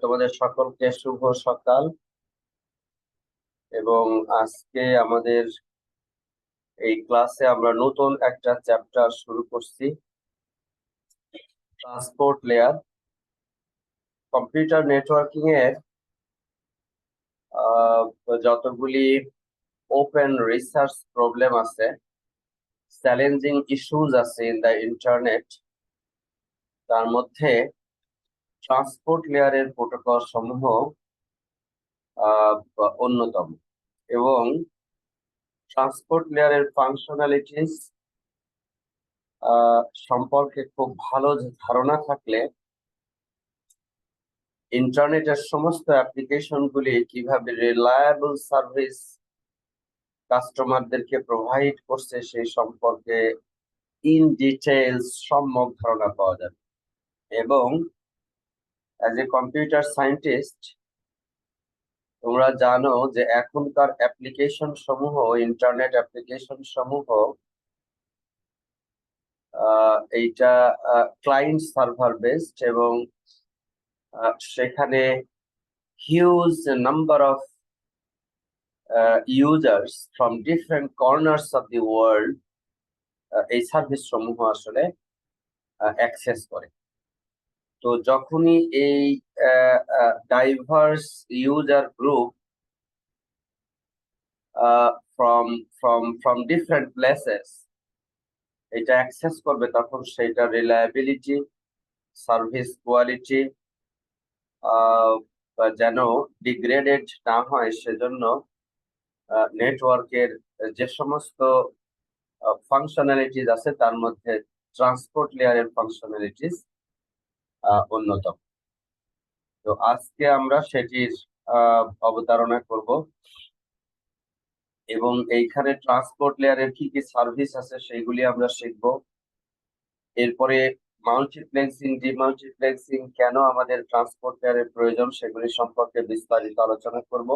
তোমাদের সকলকে শুভ সকাল। এবং আজকে আমাদের এই ক্লাসে আমরা নতুন একটা চ্যাপ্টার শুরু করছি, ট্রান্সপোর্ট লেয়ার। কম্পিউটার নেটওয়ার্কিং এর যতগুলি ওপেন রিসার্চ প্রবলেম আছে, চ্যালেঞ্জিং ইস্যুজ আছে ইন দ্য ইন্টারনেট, তার মধ্যে ট্রান্সপোর্ট লেয়ারের প্রোটোকল সমূহ অন্যতম। এবং ট্রান্সপোর্ট লেয়ারের ফাংশনালিটিস সম্পর্কে খুব ভালো ধারণা থাকলে ইন্টারনেটের সমস্ত অ্যাপ্লিকেশন গুলি কিভাবে রিলায়েবল সার্ভিস কাস্টমারদেরকে প্রোভাইড করছে সেই সম্পর্কে ইন ডিটেইলস সম্যক ধারণা পাওয়া যাবে। এবং অ্যাজ এ কম্পিউটার সায়েন্টিস্ট তোমরা জানো যে এখনকার অ্যাপ্লিকেশন সমূহ, ইন্টারনেট অ্যাপ্লিকেশন সমূহ এইটা ক্লায়েন্ট সার্ভার বেসড, এবং সেখানে huge number of users from different corners of the world এই সার্ভিস সমূহ আসলে অ্যাক্সেস করে। তো যখনই এই diverse user group from different places এটা অ্যাক্সেস করবে, তখন সেটা রিলায়েবিলিটি, সার্ভিস কোয়ালিটি যেন ডিগ্রেডেড না হয়, সেজন্য নেটওয়ার্কের যে সমস্ত ফাংশনালিটিস আছে তার মধ্যে ট্রান্সপোর্ট লেয়ারের ফাংশনালিটিস অন্যতম। তো আজকে আমরা সেটির অবতারণা করব, এবং এইখানে ট্রান্সপোর্ট লেয়ারের কি কি সার্ভিস আছে সেইগুলি আমরা শিখব। এরপরে মাল্টিপ্লেক্সিং, ডিমাল্টিপ্লেক্সিং কেন আমাদের ট্রান্সপোর্ট লেয়ারের প্রয়োজন সেগুলি সম্পর্কে বিস্তারিত আলোচনা করব।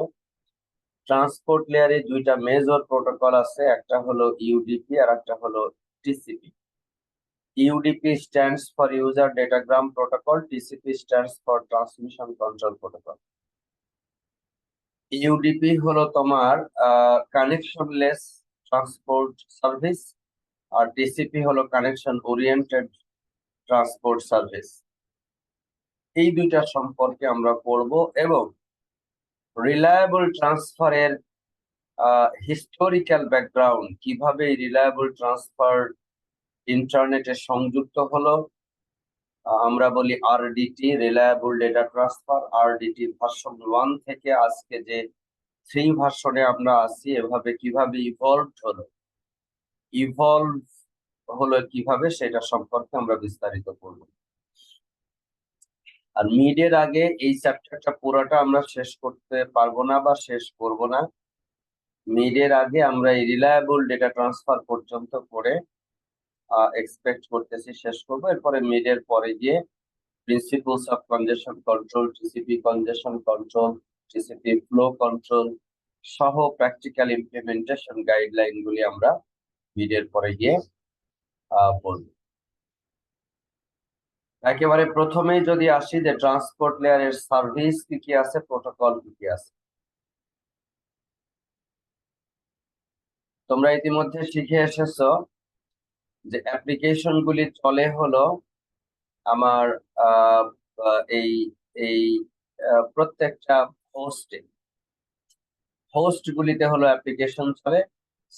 ট্রান্সপোর্ট লেয়ারে দুইটা মেজর প্রোটোকল আছে, একটা হলো ইউডিপি আর একটা হলো TCP. UDP stands for User Datagram Protocol, TCP stands for Transmission Control Protocol. UDP হলো তোমার কানেকশনলেস ট্রান্সপোর্ট সার্ভিস, আর TCP হলো কানেকশন ওরিয়েন্টেড ট্রান্সপোর্ট সার্ভিস। এই দুইটা সম্পর্কে আমরা পড়ব, এবং রিলায়েবল ট্রান্সফারের হিস্টোরিক্যাল ব্যাকগ্রাউন্ড, কিভাবে রিলায়েবল ট্রান্সফার ইন্টারনেটে সংযুক্ত হলো। আমরা বলি RDT, reliable data transfer. RDT version 1 থেকে আজকে যে 3 ভার্সনে আমরা আছি, এভাবে কিভাবে ইভলভ হলো কিভাবে, সেটা সম্পর্কে আমরা বিস্তারিত করব। আর মিডের আগে এই চ্যাপ্টারটা পুরোটা আমরা শেষ করতে পারবো না বা শেষ করব না। মিডের আগে আমরা এই রিলায়েবল ডেটা ট্রান্সফার পর্যন্ত করে এক্সপেক্ট করতেছি শেষ করবো। এরপরে মিডের পরে গিয়ে principles of কনজেশন control, TCP কনজেশন control, TCP flow control সহ প্র্যাকটিক্যাল ইমপ্লিমেন্টেশন গাইডলাইন গুলি আমরা মিডের পরে গিয়ে বলবো। একেবারে প্রথমেই যদি আসি যে ট্রান্সপোর্ট লেয়ারের সার্ভিস কি কি আছে, প্রোটোকল কি কি আছে। তোমরা ইতিমধ্যে শিখে এসেছো যে অ্যাপ্লিকেশন গুলি চলে হলো আমার এই এই প্রত্যেকটা হোস্ট গুলিতে হলো অ্যাপ্লিকেশন চলে।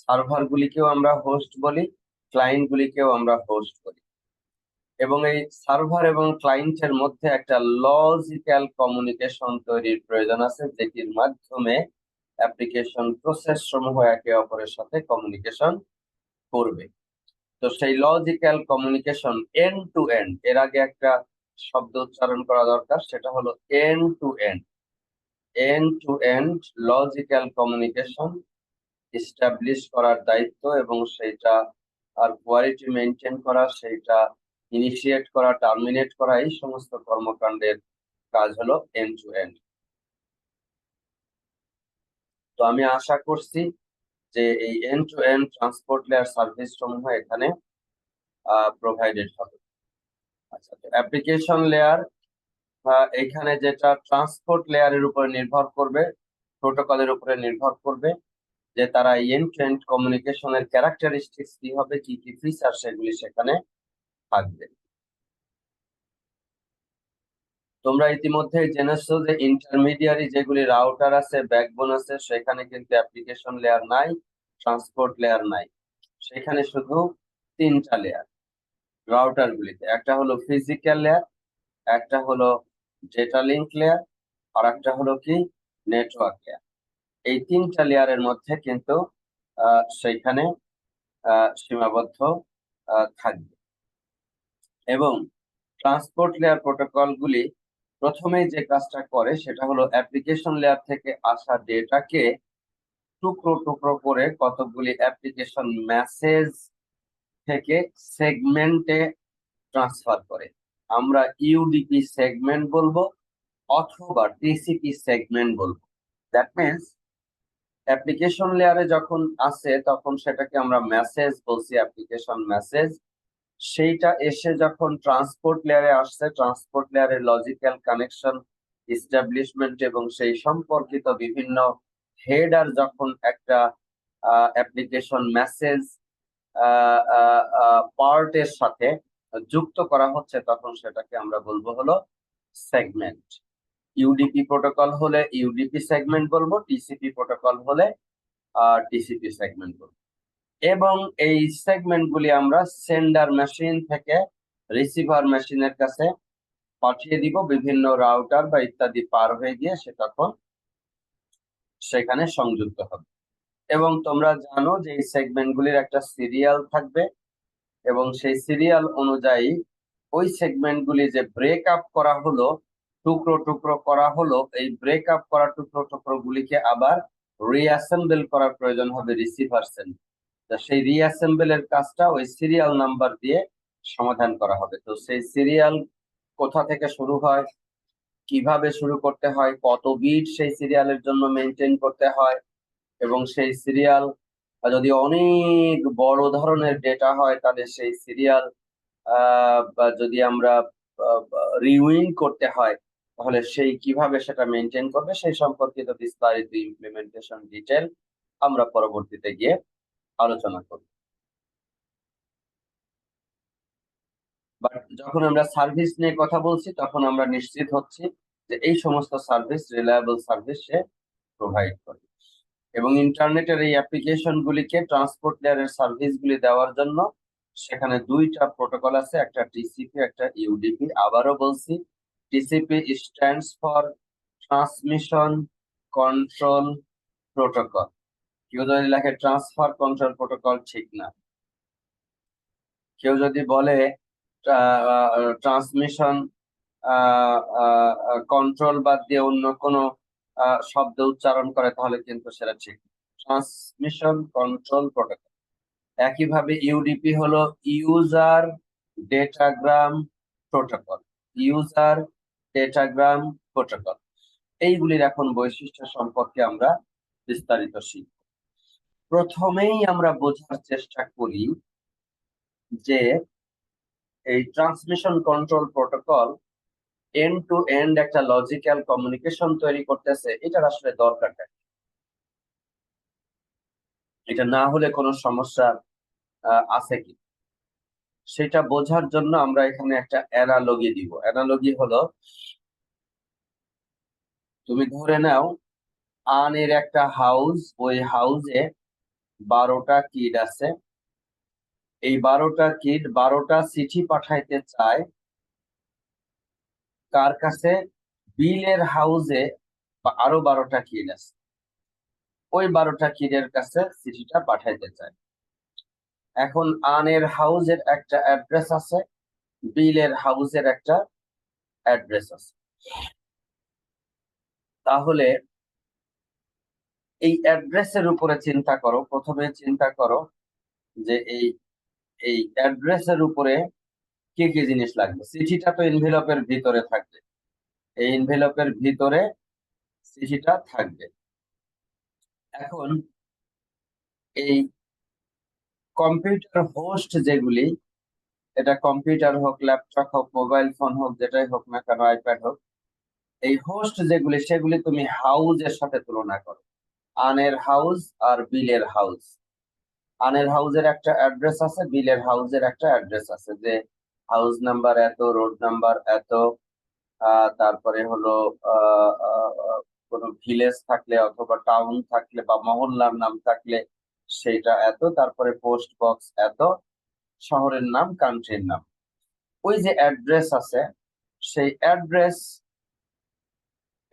সার্ভার গুলিকেও আমরা হোস্ট বলি, ক্লায়েন্ট গুলিকেও আমরা হোস্ট বলি। এবং এই সার্ভার এবং ক্লায়েন্টের মধ্যে একটা লজিক্যাল কমিউনিকেশন তৈরির প্রয়োজন আছে, যেটির মাধ্যমে অ্যাপ্লিকেশন প্রসেস সমূহ একে অপরের সাথে কমিউনিকেশন করবে। তো সেই logical communication end to end, এর আগে একটা শব্দ উচ্চারণ করা দরকার, সেটা হলো end to end logical communication establish করার দায়িত্ব, এবং সেইটা আর কোয়ালিটি মেনটেন করা, সেইটা ইনিশিয়েট করা, টার্মিনেট করা, এই সমস্ত কর্মকাণ্ডের কাজ হলো এন্ড টু এন্ড। তো আমি আশা করছি যে এই end to end transport layer service সমূহ এখানে প্রোভাইডেড হবে। আচ্ছা, তো অ্যাপ্লিকেশন লেয়ার এখানে যেটা ট্রান্সপোর্ট লেয়ারের উপরে নির্ভর করবে, প্রোটোকলের উপরে নির্ভর করবে যে তারা এন্ড টু এন্ড কমিউনিকেশনের ক্যারেক্টারিস্টিক্স কি হবে, কি কি ফিচার সেগুলি সেখানে থাকবে। তোমরা ইতিমধ্যে জেনেছো যে ইন্টারমিডিয়ারি যেগুলি রাউটার আছে, ব্যাকবোন আছে, সেখানে কিন্তু অ্যাপ্লিকেশন লেয়ার নাই, ট্রান্সপোর্ট লেয়ার নাই, সেখানে শুধু তিনটা লেয়ার রাউটার গুলিতে। একটা হলো ফিজিক্যাল লেয়ার, একটা হলো ডেটা লিঙ্ক লেয়ার, আর একটা হলো কি নেটওয়ার্ক লেয়ার। এই তিনটা লেয়ারের মধ্যে কিন্তু সেইখানে সীমাবদ্ধ থাকবে। এবং ট্রান্সপোর্ট লেয়ার প্রোটোকল গুলি প্রথমেই যে কাজটা করে সেটা হলো অ্যাপ্লিকেশন লেয়ার থেকে আসা ডেটাকে টুকরো টুকরো করে কতগুলি অ্যাপ্লিকেশন মেসেজ থেকে সেগমেন্টে ট্রান্সফার করে। আমরা ইউডিপি সেগমেন্ট বলবো অথবা টিসিপি সেগমেন্ট বলবো। দ্যাট মিনস অ্যাপ্লিকেশন লেয়ারে যখন আসে তখন সেটাকে আমরা মেসেজ বলছি, অ্যাপ্লিকেশন মেসেজ। সেইটা এসে যখন ট্রান্সপোর্ট লেয়ারে আসছে, ট্রান্সপোর্ট লেয়ারের লজিক্যাল কানেকশন ইস্টাবলিশমেন্ট এবং সেই সম্পর্কিত বিভিন্ন হেডার যখন একটা অ্যাপ্লিকেশন মেসেজ পার্টের সাথে যুক্ত করা হচ্ছে, তখন সেটাকে আমরা বলবো হলো সেগমেন্ট। ইউডিপি প্রোটোকল হলে ইউডিপি সেগমেন্ট বলবো, টিসিপি প্রোটোকল হলে টিসিপি সেগমেন্ট বলবো। এবং এই সেগমেন্ট গুলি আমরা সেন্ডার মেশিন থেকে রিসিভার মেশিনের কাছে পাঠিয়ে দিব, বিভিন্ন রাউটার বা ইত্যাদি পার হয়ে গিয়ে সে তখন সেখানে সংযুক্ত হবে। এবং তোমরা জানো যে এই সেগমেন্ট গুলির একটা সিরিয়াল থাকবে, এবং সেই সিরিয়াল অনুযায়ী ওই সেগমেন্ট গুলি যে ব্রেক আপ করা হলো, টুকরো টুকরো করা হলো, এই ব্রেক আপ করা টুকরো টুকরো গুলিকে আবার রিঅ্যাসেম্বল করার প্রয়োজন হবে রিসিভার সেন্ড। সেই রিঅ্যাসেম্বলের কাজটা ওই সিরিয়াল নাম্বার দিয়ে সমাধান করা হবে। তো সেই সিরিয়াল কোথা থেকে শুরু হয়, কিভাবে শুরু করতে হয়, কত বিট সেই সিরিয়ালের জন্য মেনটেন করতে হয়, এবং সেই সিরিয়াল যদি অনেক বড় ধরনের ডেটা হয় তাহলে সেই সিরিয়াল বা যদি আমরা রিউইন করতে হয় তাহলে সেই কিভাবে সেটা মেনটেন করবে, সেই সম্পর্কিত বিস্তারিত ইমপ্লিমেন্টেশন ডিটেল আমরা পরবর্তীতে গিয়ে আলোচনা করব। বাট যখন আমরা সার্ভিস নিয়ে কথা বলছি তখন আমরা নিশ্চিত হচ্ছি যে এই সমস্ত সার্ভিস রিলায়েবল সার্ভিস সে প্রোভাইড করে। এবং ইন্টারনেটের এই অ্যাপ্লিকেশন গুলিকে ট্রান্সপোর্ট লেয়ারের সার্ভিস গুলি দেওয়ার জন্য সেখানে দুইটা প্রোটোকল আছে, একটা টিসিপি, একটা ইউডিপি। আবারও বলছি, TCP stands for transmission control protocol. কেউ যদি লেখে ট্রান্সফার কন্ট্রোল প্রোটোকল, ঠিক না। কেউ যদি বলে ট্রান্সমিশন কন্ট্রোল বাদ দিয়ে অন্য কোনো শব্দ উচ্চারণ করে তাহলে কিন্তু সেটা ঠিক। Transmission control protocol. একইভাবে ইউডিপি হলো ইউজার ডেটাগ্রাম প্রোটোকল, ইউজার ডেটাগ্রাম প্রোটোকল। এইগুলির এখন বৈশিষ্ট্য সম্পর্কে আমরা বিস্তারিত শিখব। প্রথমেই আমরা বোঝার চেষ্টা করি যে এই transmission control protocol end to end একটা লজিক্যাল কমিউনিকেশন তৈরি করতেছে, এটার আসলে দরকারটা কি? এটা না হলে কোনো সমস্যা আছে কি, সেটা বোঝার জন্য আমরা এখানে একটা অ্যানালজি দিব। অ্যানালজি হলো, তুমি ধরে নাও আনের একটা হাউস, ওই হাউসে 12টা কিড আছে। এই 12টা কিড 12টা চিঠি পাঠাইতে চায় কার কাছে? বিলের হাউসে আরো 12টা কিড আছে, ওই 12টা কিডের কাছে চিঠিটা পাঠাইতে চায়। এখন আনের হাউসের একটা অ্যাড্রেস আছে, বিলের হাউসের একটা অ্যাড্রেস আছে। তাহলে এই অ্যাড্রেসের উপরে চিন্তা করো, প্রথমে চিন্তা করো যে এই এই অ্যাড্রেসের উপরে কি কি জিনিস লাগবে। চিঠিটা তো এনভেলপের ভিতরে থাকবে, এই এনভেলপের ভিতরে চিঠিটা থাকবে। এখন এই কম্পিউটার হোস্ট যেগুলি, এটা কম্পিউটার হোক, ল্যাপটপ হোক, মোবাইল ফোন হোক, যেটাই হোক না কেন, আইপ্যাড হোক, এই হোস্ট যেগুলি সেগুলি তুমি হাউজের সাথে তুলনা করো। আনের হাউস আর বিলের হাউস। আনের হাউসের একটা অ্যাড্রেস আছে, বিলের হাউসের একটা অ্যাড্রেস আছে, যে হাউস নাম্বার এত, রোড নাম্বার এত, তারপরে হলো কোনো ভিলেজ থাকলে অথবা টাউন থাকলে বা মহল্লার নাম থাকলে সেটা এত, তারপরে পোস্ট বক্স এত, শহরের নাম, কান্ট্রির নাম। ওই যে অ্যাড্রেস আছে, সেই অ্যাড্রেস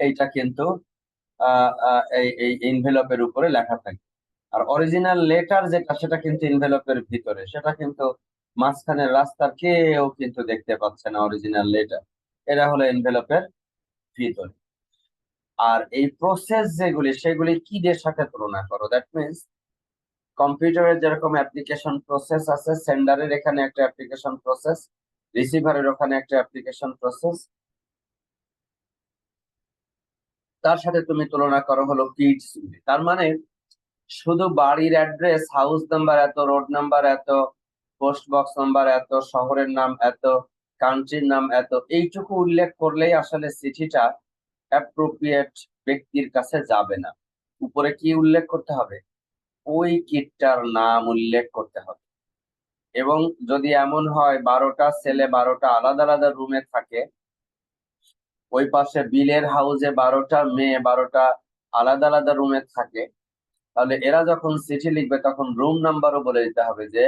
এইটা কিন্তু এই এনভেলপের উপরে লেখা থাকে। আর অরিজিনাল লেটার যেটা, সেটা কিন্তু এনভেলপের ভিতরে, সেটা কিন্তু মাঝখানের রাস্তার কেউ কিন্তু দেখতে পাচ্ছে না অরিজিনাল লেটার। এটা হলো এনভেলপের ভিতরে। আর এই প্রসেস যেগুলি সেগুলি কি দের সাথে তুলনা করো? দ্যাট মিনস কম্পিউটারের যেরকম অ্যাপ্লিকেশন প্রসেস আছে, সেন্ডারের এখানে একটা অ্যাপ্লিকেশন প্রসেস, রিসিভারের ওখানে একটা অ্যাপ্লিকেশন প্রসেস, তার সাথে তুমি তুলনা করো হলো কিডস গুলি। তার মানে শুধু বাড়ির অ্যাড্রেস, হাউস নাম্বার এত, রোড নাম্বার এত, পোস্ট বক্স নাম্বার এত, শহরের নাম এত, কান্ট্রির নাম এত, এইটুকু উল্লেখ করলেই আসলে চিঠিটা অ্যাপ্রোপ্রিয়েট ব্যক্তির কাছে যাবে না। উপরে কি উল্লেখ করতে হবে? ওই কিটটার নাম উল্লেখ করতে হবে। এবং যদি এমন হয় 12টা ছেলে 12টা আলাদা আলাদা রুমে থাকে, ওই পাশে বিলের হাউসে 12টা মেয়ে 12টা আলাদা আলাদা রুমে থাকে, তাহলে এরা যখন চিঠি লিখবে তখন রুম নাম্বারও বলে দিতে হবে যে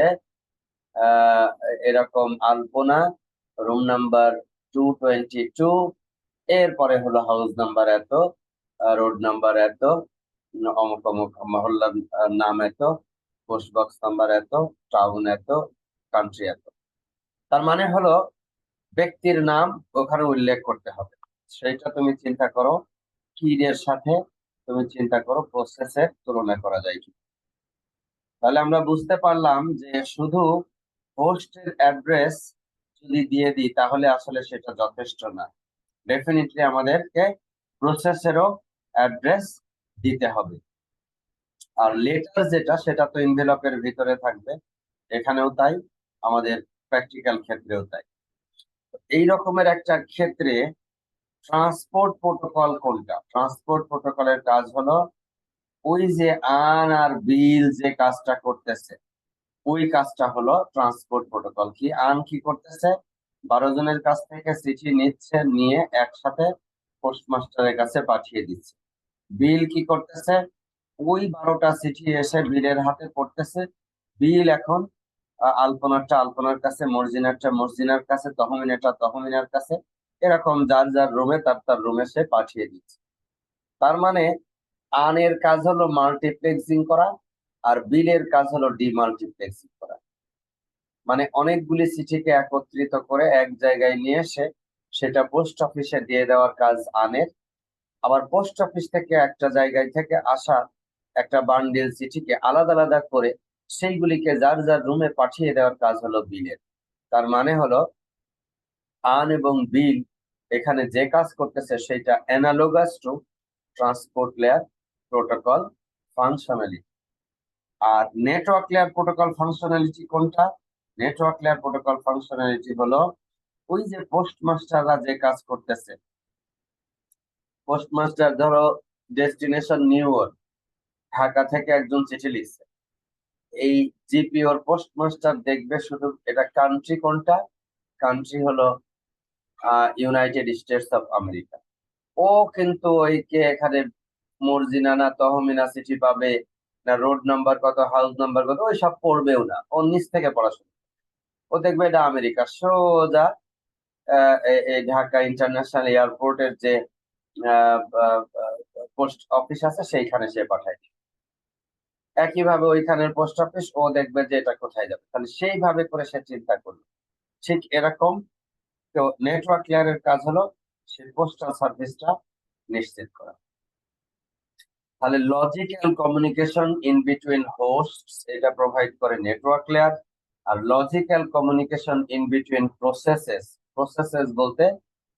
আহ এরকম আলপনা, রুম নাম্বার 222, এরপরে হলো হাউস নাম্বার এত, রোড নাম্বার এত, অমুক অমুক মহল্লার নাম এত, পোস্ট বক্স নাম্বার এত, টাউন এত, কান্ট্রি এত। তার মানে হলো ব্যক্তির নাম ওখানে উল্লেখ করতে হবে। সেটা তুমি চিন্তা করো কির সাথে, তুমি চিন্তা করো প্রসেসের তুলনা করা যায় কি। তাহলে আমরা বুঝতে পারলাম যে শুধু হোস্টের অ্যাড্রেস যদি দিয়ে দিই তাহলে আসলে সেটা যথেষ্ট না। ডেফিনেটলি আমাদেরকে প্রসেসেরও অ্যাড্রেস দিতে হবে। আর লেটার যেটা, সেটা তো এনভেলপের ভিতরে থাকবে, এখানেও তাই, আমাদের প্র্যাকটিক্যাল ক্ষেত্রেও তাই। এই রকমের একটা ক্ষেত্রে ট্রান্সপোর্ট প্রোটোকল কোনটা? ট্রান্সপোর্ট প্রোটোকলের কাজ হলো ওই যে আন আর বিল যে কাজটা করতেছে, ওই কাজটা হলো ট্রান্সপোর্ট প্রোটোকল। কি আন কি করতেছে? 12 জনের কাছ থেকে চিঠি নিচ্ছে, নিয়ে একসাথে পোস্টমাস্টারের কাছে পাঠিয়ে দিচ্ছে। বিল কি করতেছে? ওই 12টা চিঠি এসে বিলের হাতে পড়তেছে। বিল এখন আলপনারটা আলপনার কাছে, মর্জিনারটা মর্জিনার কাছে, তহমিনাটা তহমিনার কাছে, এরকম যার যার রুমে তার তার রুমে সে পাঠিয়ে দিচ্ছে। তার মানে আনের কাজ হলো মাল্টিপ্লেক্সিং করা, আর বিলের কাজ হলো ডিমাল্টিপ্লেক্সিং করা। মানে অনেকগুলি চিঠিকে একত্রিত করে এক জায়গায় নিয়ে এসে সেটা পোস্ট অফিসে দিয়ে দেওয়ার কাজ আনের। আবার পোস্ট অফিস থেকে একটা জায়গায় থেকে আসা একটা বান্ডিল চিঠিকে আলাদা আলাদা করে সেইগুলিকে যার যার রুমে পাঠিয়ে দেওয়ার কাজ হলো বিলের। তার মানে হলো আন এবং বিল এখানে যে কাজ করতেছে সেটা analogous to transport layer protocol functionality. আর নেটওয়ার্ক লেয়ার প্রোটোকল ফাংশনালিটি কোনটা? নেটওয়ার্ক লেয়ার প্রোটোকল ফাংশনালিটি হলো ওই যে পোস্টমাস্টাররা যে কাজ করতেছে। পোস্টমাস্টার ধরো ডেস্টিনেশন নিউ ইয়র্ক, ঢাকা থেকে একজন চিঠি লিখছে, এই জিপিওর পোস্টমাস্টার দেখবে শুধু এটা কান্ট্রি কোনটা, কান্ট্রি হলো ইউনাইটেড স্টেটস অফ আমেরিকা। ও কিন্তু ওই কে এখানে মর্জিনা না তহমিনা চিঠি পাবে না, রোড নাম্বার কত, হাউস নাম্বার কত, ওই সব পড়বেও না, ও নিচ থেকে পড়াশোনা। ও দেখবে এটা আমেরিকা, সোজা এই ঢাকা ইন্টারন্যাশনাল এয়ারপোর্টের যে পোস্ট অফিস আছে সেইখানে সে পাঠায়। একইভাবে ওইখানের পোস্ট অফিস ও দেখবে যে এটা কোথায় যাবে, তাহলে সেইভাবে করে সে চিন্তা করবে। ঠিক এরকম তো নেটওয়ার্ক লেয়ারের কাজ হলো সেই পোস্টাল সার্ভিসটা নিশ্চিত করা। তাহলে logical communication in between hosts এটা প্রোভাইড করে নেটওয়ার্ক লেয়ার। আর logical communication in between processes, processes বলতে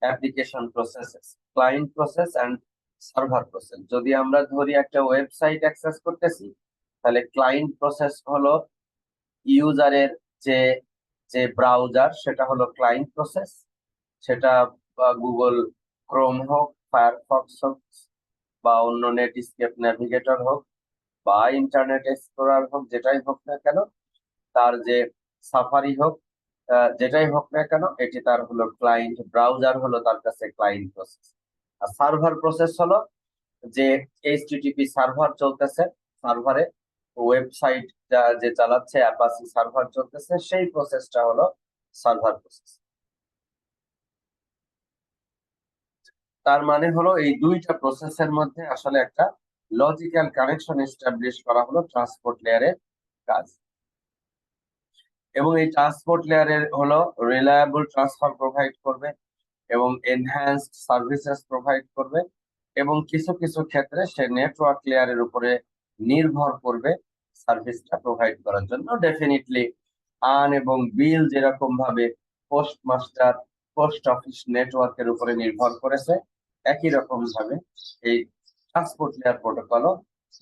application processes, client process and server process. যদি আমরা ধরি একটা ওয়েবসাইট অ্যাক্সেস করতেছি, তাহলে ক্লায়েন্ট প্রসেস হলো ইউজারের যে যে ব্রাউজার, সেটা হলো ক্লায়েন্ট প্রসেস। সেটা গুগল ক্রোম হোক, ফায়ারফক্স হোক বা অন্য নেটস্কেপ নেভিগেটর হোক বা ইন্টারনেট এক্সপ্লোরার হোক, যেটাই হোক না কেন, তার যে সাফারি হোক, যেটাই হোক না কেন, এটি তার হলো ক্লায়েন্ট। ব্রাউজার হলো তার কাছে ক্লায়েন্ট প্রসেস। আর সার্ভার প্রসেস হলো যে এইচটিটিপি সার্ভার চলতেছে, সার্ভারে ওয়েবসাইট যে চালাচ্ছে, অ্যাপাচি সার্ভার চলতেছে, সেই প্রসেসটা হলো সার্ভার প্রসেস। তার মানে হলো এই দুইটা প্রসেসের মধ্যে আসলে একটা লজিক্যাল কানেকশন এস্টাবলিশ করা হলো ট্রান্সপোর্ট লেয়ারের কাজ। এবং এই ট্রান্সপোর্ট লেয়ারের হলো রিলায়েবল ট্রান্সফার প্রোভাইড করবে এবং এনহ্যান্সড সার্ভিসেস প্রোভাইড করবে, এবং কিছু কিছু ক্ষেত্রে সে নেটওয়ার্ক লেয়ারের উপরে নির্ভর করবে সার্ভিসটা প্রোভাইড করার জন্য। ডেফিনেটলি আর্ন এবং বিল যেরকম ভাবে পোস্ট মাস্টার পোস্ট অফিস নেটওয়ার্কের উপরে নির্ভর করেছে, একই রকম ভাবে এই ট্রান্সপোর্ট লেয়ার প্রোটোকলও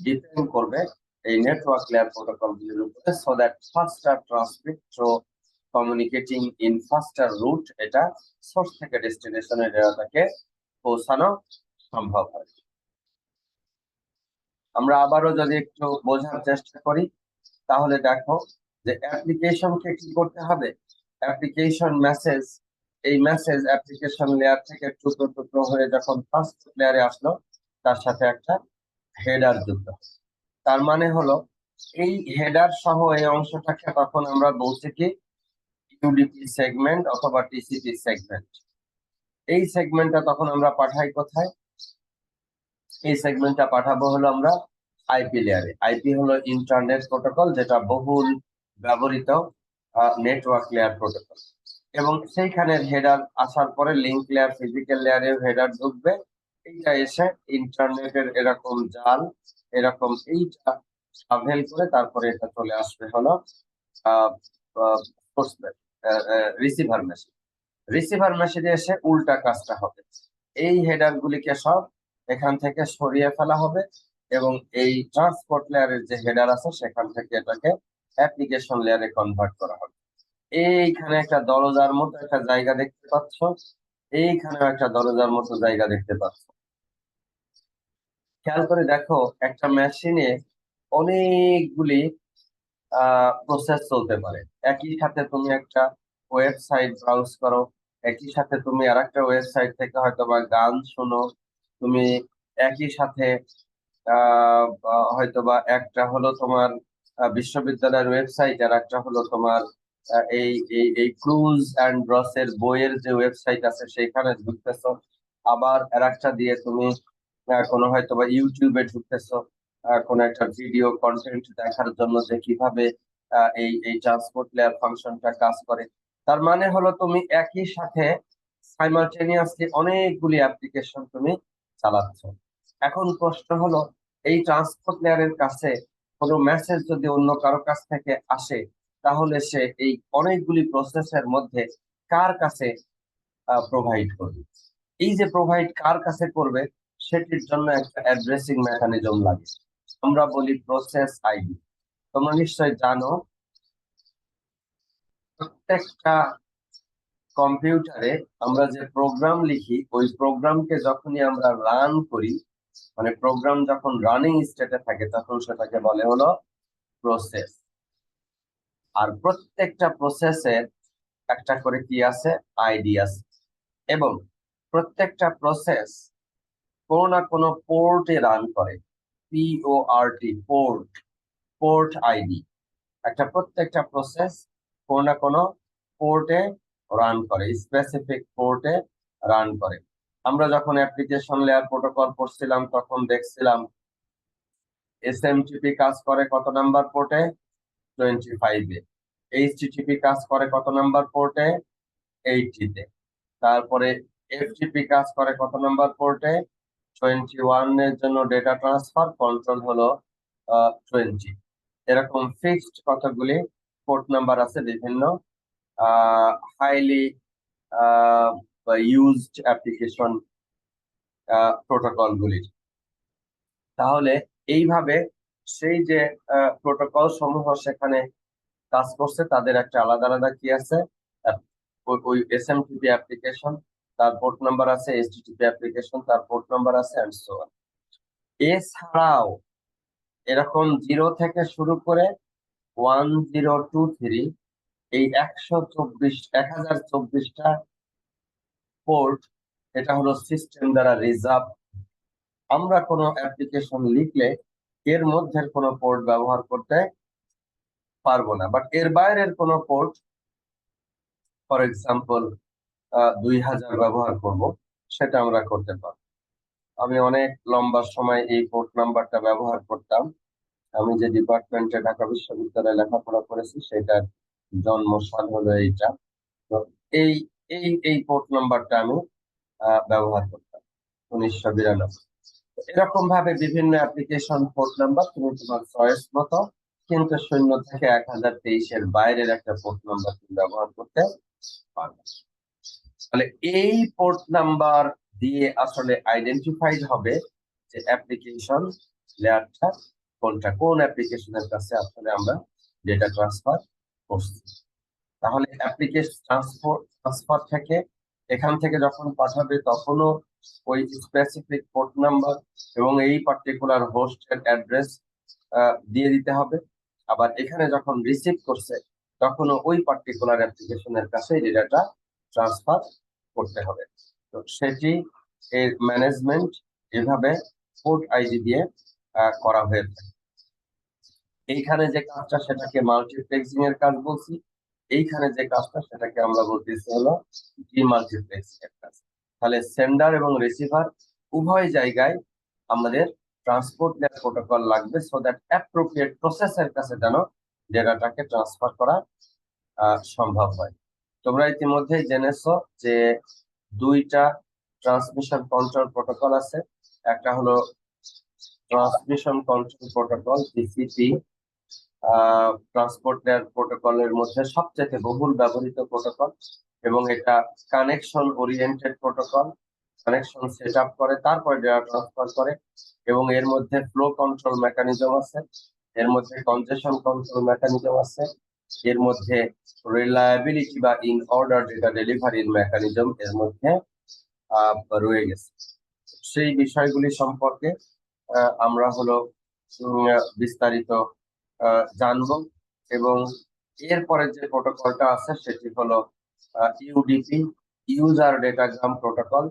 ডিপেন্ড করবে এই নেটওয়ার্ক লেয়ার প্রোটোকল গুলির উপরে, so that faster transmit through communicating in faster route, এটা সোর্স থেকে ডেস্টিনেশনের ডেটাটাকে পৌঁছানো সম্ভব হয়। আমরা আবারও যদি একটু বোঝার চেষ্টা করি, তাহলে দেখো যে অ্যাপ্লিকেশনকে কি করতে হবে। অ্যাপ্লিকেশন মেসেজ, এই মেসেজ অ্যাপ্লিকেশন লেয়ার থেকে টুকরো টুকরো হয়ে যখন ফার্স্ট লেয়ারে আসলো, তার সাথে একটা হেডার যুক্ত। তার মানে হলো এই হেডার সহ এই অংশটাকে তখন আমরা বলছি কি ইউডিপি সেগমেন্ট অথবা টিসিপি সেগমেন্ট। এই সেগমেন্টটা তখন আমরা পাঠাই কোথায়? এই সেগমেন্টটা পাঠাবো হলো আমরা আইপি লেয়ারে। আইপি হলো ইন্টারনেট প্রোটোকল, যেটা বহুল ব্যবহৃত নেটওয়ার্ক লেয়ার প্রোটোকল। এবং সেইখানের হেডার আসার পরে লিঙ্ক লেয়ার, ফিজিক্যাল লেয়ারে হেডার ঢুকবে, এইটা এসে ইন্টারনেটের এরকম জাল, এরকম এইটা ট্রাভেল করে তারপরে এটা চলে আসবে হলো রিসিভার মেশিন। রিসিভার মেশিনে এসে উল্টা কাজটা হবে, এই হেডার গুলিকে সব এখান থেকে সরিয়ে ফেলা হবে এবং এই ট্রান্সপোর্ট লেয়ারের যে হেডার আছে সেখান থেকে এটাকে অ্যাপ্লিকেশন লেয়ারে কনভার্ট করা হবে। এইখানে একটা দরজার মতো একটা জায়গা দেখতে পাচ্ছ, এইখানে একটা দরজার মতো জায়গা দেখতে পাচ্ছ। খেয়াল করে দেখো, একটা মেশিনে অনেকগুলি প্রসেস চলতে পারে। একই সাথে তুমি একটা ওয়েবসাইট ব্রাউজ করো, একই সাথে তুমি আরেকটা ওয়েবসাইট থেকে হয়তো বা গান শোনো, তুমি একই সাথে হয়তো বা একটা হলো তোমার বিশ্ববিদ্যালয়ের ওয়েবসাইট, আর একটা হলো তোমার এই এই এই ক্রুজ অ্যান্ড ব্রসের বইয়ের যে ওয়েবসাইট আছে সেখানে ঢুকতেছো। আবার আর একটা দিয়ে তুমি কোনো হয়তো বা ইউটিউবে ঢুকতেছো কোনো একটা ভিডিও কন্টেন্ট দেখার জন্য, যে কিভাবে এই এই ট্রান্সপোর্ট লেয়ার ফাংশনটা কাজ করে। তার মানে হলো তুমি একই সাথে সাইমালটেনিয়াসলি অনেকগুলি অ্যাপ্লিকেশন তুমি চালাচ্ছ। এখন প্রশ্ন হলো, এই ট্রান্সপোর্ট লেয়ারের কাছে কোনো মেসেজ যদি অন্য কারো কাছ থেকে আসে, তাহলে সে এই অনেকগুলি প্রসেসের মধ্যে কার কাছে প্রোভাইড করবে? এই যে প্রোভাইড কার কাছে করবে, সেটির জন্য একটা অ্যাড্রেসিং মেকানিজম লাগে, আমরা বলি প্রসেস আইডি। তোমরা নিশ্চয় জানো, প্রত্যেকটা কম্পিউটারে আমরা যে প্রোগ্রাম লিখি, ওই প্রোগ্রামকে যখনই আমরা রান করি, মানে প্রোগ্রাম যখন রানিং স্টেটে থাকে, তখন সেটাকে বলে হলো প্রসেস। আর প্রত্যেকটা প্রসেসের একটা করে কি আছে? আইডি আছে। এবং প্রত্যেকটা প্রসেস কোনো না কোনো পোর্টে রান করে, PORT, পোর্ট, পোর্ট আইডি। প্রত্যেকটা প্রসেস কোনো না কোনো পোর্টে রান করে, স্পেসিফিক পোর্টে রান করে। আমরা যখন অ্যাপ্লিকেশন লেয়ার প্রোটোকল পড়ছিলাম তখন দেখছিলাম SMTP কাজ করে কত নাম্বার পোর্টে? 25-এ। HTTP কাজ করে কত নাম্বার পোর্টে? 80-তে। তারপরে FTP কাজ করে কত নাম্বার পোর্টে? 21 এর জন্য ডেটা ট্রান্সফার কন্ট্রোল হলো 20। এরকম ফিক্সড কতগুলি পোর্ট নাম্বার আছে বিভিন্ন হাইলি ইউজড অ্যাপ্লিকেশন প্রোটোকল গুলির। তাহলে এইভাবে সেই যে প্রোটোকল সমূহ সেখানে কাজ করছে, তাদের একটা আলাদা আলাদা কি আছে, ওই SMTP অ্যাপ্লিকেশন তার পোর্ট নাম্বার আছে, এইচটিটিপি অ্যাপ্লিকেশন তার পোর্ট নাম্বার আছে, এন্ড সো অন। এছাড়াও এরকম 0 থেকে শুরু করে 1023 এই 1024টা পোর্ট, এটা হলো সিস্টেম দ্বারা রিজার্ভ। আমরা কোনো অ্যাপ্লিকেশন লিখলে এর মধ্যে কোনো পোর্ট ব্যবহার করতে পারবো না, বাট এর বাইরের কোনো পোর্ট, ফর এক্সাম্পল 2000 ব্যবহার করব, সেটা আমরা করতে পারবো। আমি অনেক লম্বা সময় এই পোর্ট নাম্বারটা ব্যবহার করতাম। আমি যে ডিপার্টমেন্টে ঢাকা বিশ্ববিদ্যালয়ে লেখাপড়া করেছি সেটার জন্মসাল হলো এইটা। তো এই এই এই পোর্ট নাম্বারটা আমি ব্যবহার করতাম 1992। এরকম ভাবে বিভিন্ন অ্যাপ্লিকেশন পোর্ট নাম্বার তুমি তোমার চয়েস মতো, কিন্তু 0 থেকে 1023 এর বাইরের একটা পোর্ট নাম্বার তুমি ব্যবহার করতে পারবে। তাহলে এই পোর্ট নাম্বার দিয়ে আসলে আইডেন্টিফাইড হবে যে অ্যাপ্লিকেশন লেয়ারটা কোনটা, কোন অ্যাপ্লিকেশনের কাছে আসলে আমরা ডেটা ট্রান্সফার করছি। তাহলে অ্যাপ্লিকেশন ট্রান্সফার থেকে এখান থেকে যখন পাঠাবে তখনও ওই স্পেসিফিক পোর্ট নাম্বার এবং এই পার্টিকুলার হোস্টের অ্যাড্রেস দিয়ে দিতে হবে। আবার এখানে যখন রিসিভ করছে তখনও ওই পার্টিকুলার অ্যাপ্লিকেশনের কাছে ডেটাটা ট্রান্সফার করতে হবে। তো সেটি এর ম্যানেজমেন্ট এভাবে পোর্ট আইডি দিয়ে করা হয়ে থাকে। এইখানে যে কাজটা সেটাকে মাল্টিপ্লেক্সিং এর কাজ বলছি, এইখানে যে কাজটা সেটাকে আমরা বলতেছি হলো ডিমাল্টিপ্লেক্সিং এর কাজ। তাহলে সেন্ডার এবং রিসিভার উভয় জায়গায় আমাদের ট্রান্সপোর্ট লেয়ার প্রোটোকল লাগবে, সো দ্যাট অ্যাপ্রোপ্রিয়েট প্রসেসের কাছে যেন ডেটাটাকে ট্রান্সফার করা সম্ভব হয়। তোমরা ইতিমধ্যেই জেনেছো যে দুইটা ট্রান্সমিশন কন্ট্রোল প্রোটোকল আছে। একটা হলো transmission control protocol TCP, transport layer প্রোটোকলের মধ্যে সবচেয়ে বহুল ব্যবহৃত প্রোটোকল, এবং এটা connection oriented protocol. Connection set up করে তারপরে ডেটা ট্রান্সফার করে, এবং এর মধ্যে ফ্লো কন্ট্রোল মেকানিজম আছে, এর মধ্যে কনজেশন কন্ট্রোল মেকানিজম আছে, এর মধ্যে রিলায়েবিলিটি বা ইন অর্ডার ডেটা ডেলিভারির মেকানিজম এর মধ্যে রয়ে গেছে। সেই বিষয়গুলি সম্পর্কে আমরা হলো বিস্তারিত জানবো। এবং এরপরে যে প্রোটোকলটা আছে সেটি হলো ইউডিপি, ইউজার ডেটাগ্রাম প্রোটোকল।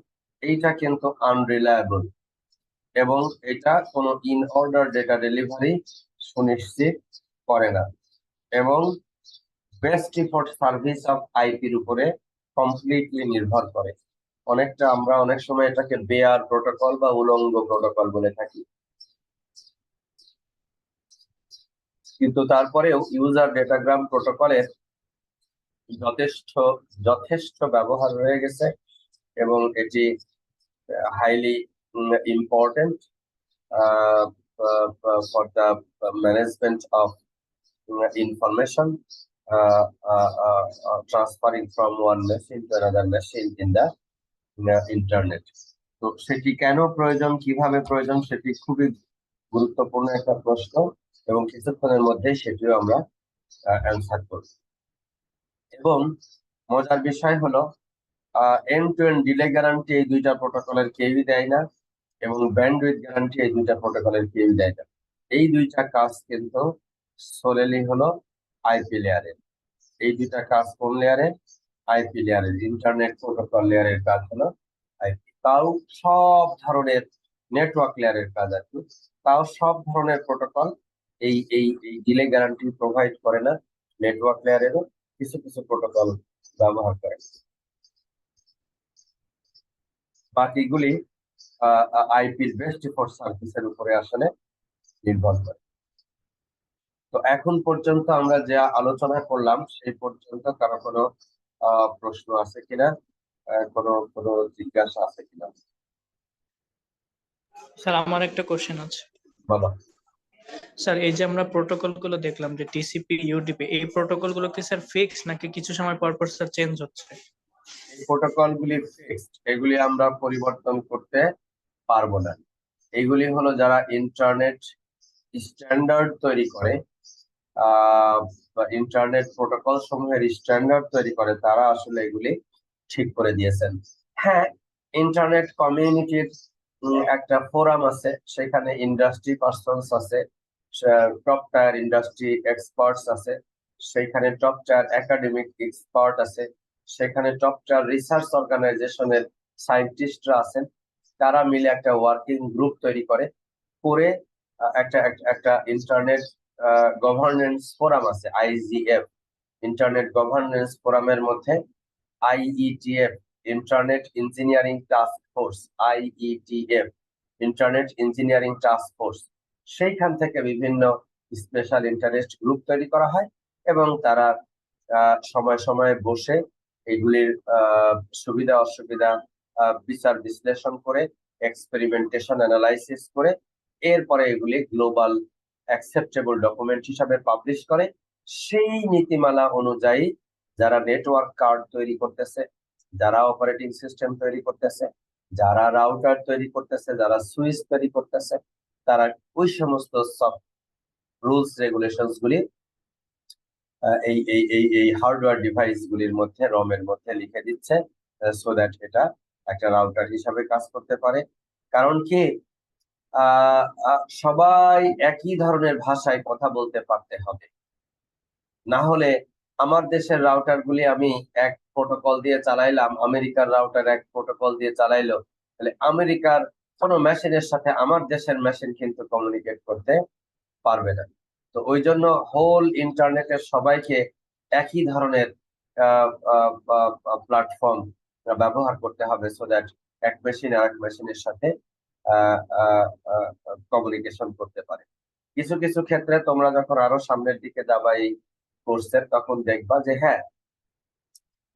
এইটা কিন্তু আনরিলায়েবল এবং এটা কোনো ইন অর্ডার ডেটা ডেলিভারি সুনিশ্চিত করে না, এবং বেস্ট এফোর্ট সার্ভিস অফ আইপির উপরে কমপ্লিটলি নির্ভর করে। অনেকটা আমরা অনেক সময় এটাকে বেয়ার প্রোটোকল বা উলঙ্গ প্রোটোকল বলে থাকি, কিন্তু তারপরেও ইউজার ডেটাগ্রাম প্রোটোকলের যথেষ্ট যথেষ্ট ব্যবহার রয়ে গেছে, এবং এটি highly important for the management of information transferring from one machine to another machine in the internet. তো সেটি কেন প্রয়োজন, কিভাবে প্রয়োজন, সেটি খুবই গুরুত্বপূর্ণ একটা প্রশ্ন, এবং কিছুক্ষণের মধ্যে সেটিও আমরা অ্যান্সার করব। এবং মজার বিষয় হলো end to end delay guarantee এই দুইটা প্রোটোকলের কেউই দেয় না, এবং ব্যান্ডউইথ গ্যারান্টি এই দুইটা প্রোটোকলের কেউই দেয় না। এই দুইটা কাজ কিন্তু সোলেলি হলো আইপি লেয়ারের। এই দুইটা কাজ কোন লেয়ারে? আইপি লেয়ারের। ইন্টারনেট প্রোটোকল লেয়ারের কাজ হলো আইপি। তাও সব ধরনের নেটওয়ার্ক লেয়ারের কাজ আর কি, তাও সব ধরনের প্রোটোকল এই এই এই ডিলে গ্যারান্টি প্রোভাইড করে না। নেটওয়ার্ক লেয়ারেরও কিছু কিছু প্রোটোকল ব্যবহার করে, বাকিগুলি আইপির বেস্ট এফোর্ট সার্ভিসের উপরে আসলে নির্ভর করে। তো এখন পর্যন্ত আমরা যা আলোচনা করলাম সেই পর্যন্ত কারো কোনো প্রশ্ন আছে কিনা, কোনো কোনো জিজ্ঞাসা আছে কিনা? স্যার আমার একটা কোশ্চেন আছে। বলো। স্যার এই যে আমরা প্রোটোকল গুলো দেখলাম যে টিসিপি ইউডিপি, এই প্রোটোকল গুলো কি স্যার ফিক্স নাকি কিছু সময় পর পর স্যার চেঞ্জ হচ্ছে? এই প্রোটোকল গুলি ফিক্সড, এগুলি আমরা পরিবর্তন করতে পারবো না। এইগুলি হলো যারা ইন্টারনেট স্ট্যান্ডার্ড তৈরি করে, ইন্টারনেট প্রোটোকল সমূহের স্ট্যান্ডার্ড তৈরি করে, তারা আসলে এগুলি ঠিক করে দিয়েছেন। হ্যাঁ, ইন্টারনেট কমিউনিটির একটা ফোরাম আছে, সেখানে ইন্ডাস্ট্রি পার্সনস আছে, টপ টায়ার ইন্ডাস্ট্রি এক্সপার্টস আছে, সেখানে টপ টায়ার একাডেমিক এক্সপার্ট আছে, সেখানে টপ টায়ার রিসার্চ অর্গানাইজেশনের সায়েন্টিস্টরা আছেন। তারা মিলে একটা ওয়ার্কিং গ্রুপ তৈরি করে একটা একটা ইন্টারনেট গভর্নেন্স ফোরাম আছে, আইজিএফ। ইন্টারনেট গভর্নেন্স ফোরামের মধ্যে IETF, internet engineering task force, IETF, internet engineering task force, সেইখান থেকে বিভিন্ন স্পেশাল ইন্টারেস্ট গ্রুপ তৈরি করা হয় এবং তারা সময় সময় বসে এগুলির সুবিধা অসুবিধা বিচার বিশ্লেষণ করে, এক্সপেরিমেন্টেশন অ্যানালাইসিস করে, এরপরে এগুলি গ্লোবাল অ্যাকসেপ্টেবল ডকুমেন্ট হিসাবে পাবলিশ করে। সেই নীতিমালা অনুযায়ী যারা নেটওয়ার্ক কার্ড তৈরি করতেছে, যারা অপারেটিং সিস্টেম তৈরি করতেছে, যারা রাউটার তৈরি করতেছে, যারা সুইচ তৈরি করতেছে, তারা ওই সমস্ত সব রুলস রেগুলেশনস গুলি এই এই এই এই হার্ডওয়্যার ডিভাইস গুলির মধ্যে, রমের মধ্যে লিখে দিচ্ছে, সো দ্যাট এটা একটা রাউটার হিসাবে কাজ করতে পারে। কারণ কি, সবাই একই ধরনের ভাষায় কথা বলতে পারতে হবে, না হলে আমার দেশের রাউটার গুলি আমি এক প্রোটোকল দিয়ে চালাইলাম, আমেরিকার রাউটার এক প্রোটোকল দিয়ে চালাইলো, তাহলে আমেরিকার কোনো মেশিনের সাথে আমার দেশের মেশিন কিন্তু কমিউনিকেট করতে পারবে না। তো ওই জন্য হোল ইন্টারনেটের সবাইকে একই ধরনের প্ল্যাটফর্ম ব্যবহার করতে হবে, সো দ্যাট এক মেশিন আর এক মেশিনের সাথে কমিউনিকেশন করতে পারে। কিছু কিছু ক্ষেত্রে তোমরা যখন আরো সামনের দিকে যাবা এই কোর্সের, তখন দেখবা যে হ্যাঁ,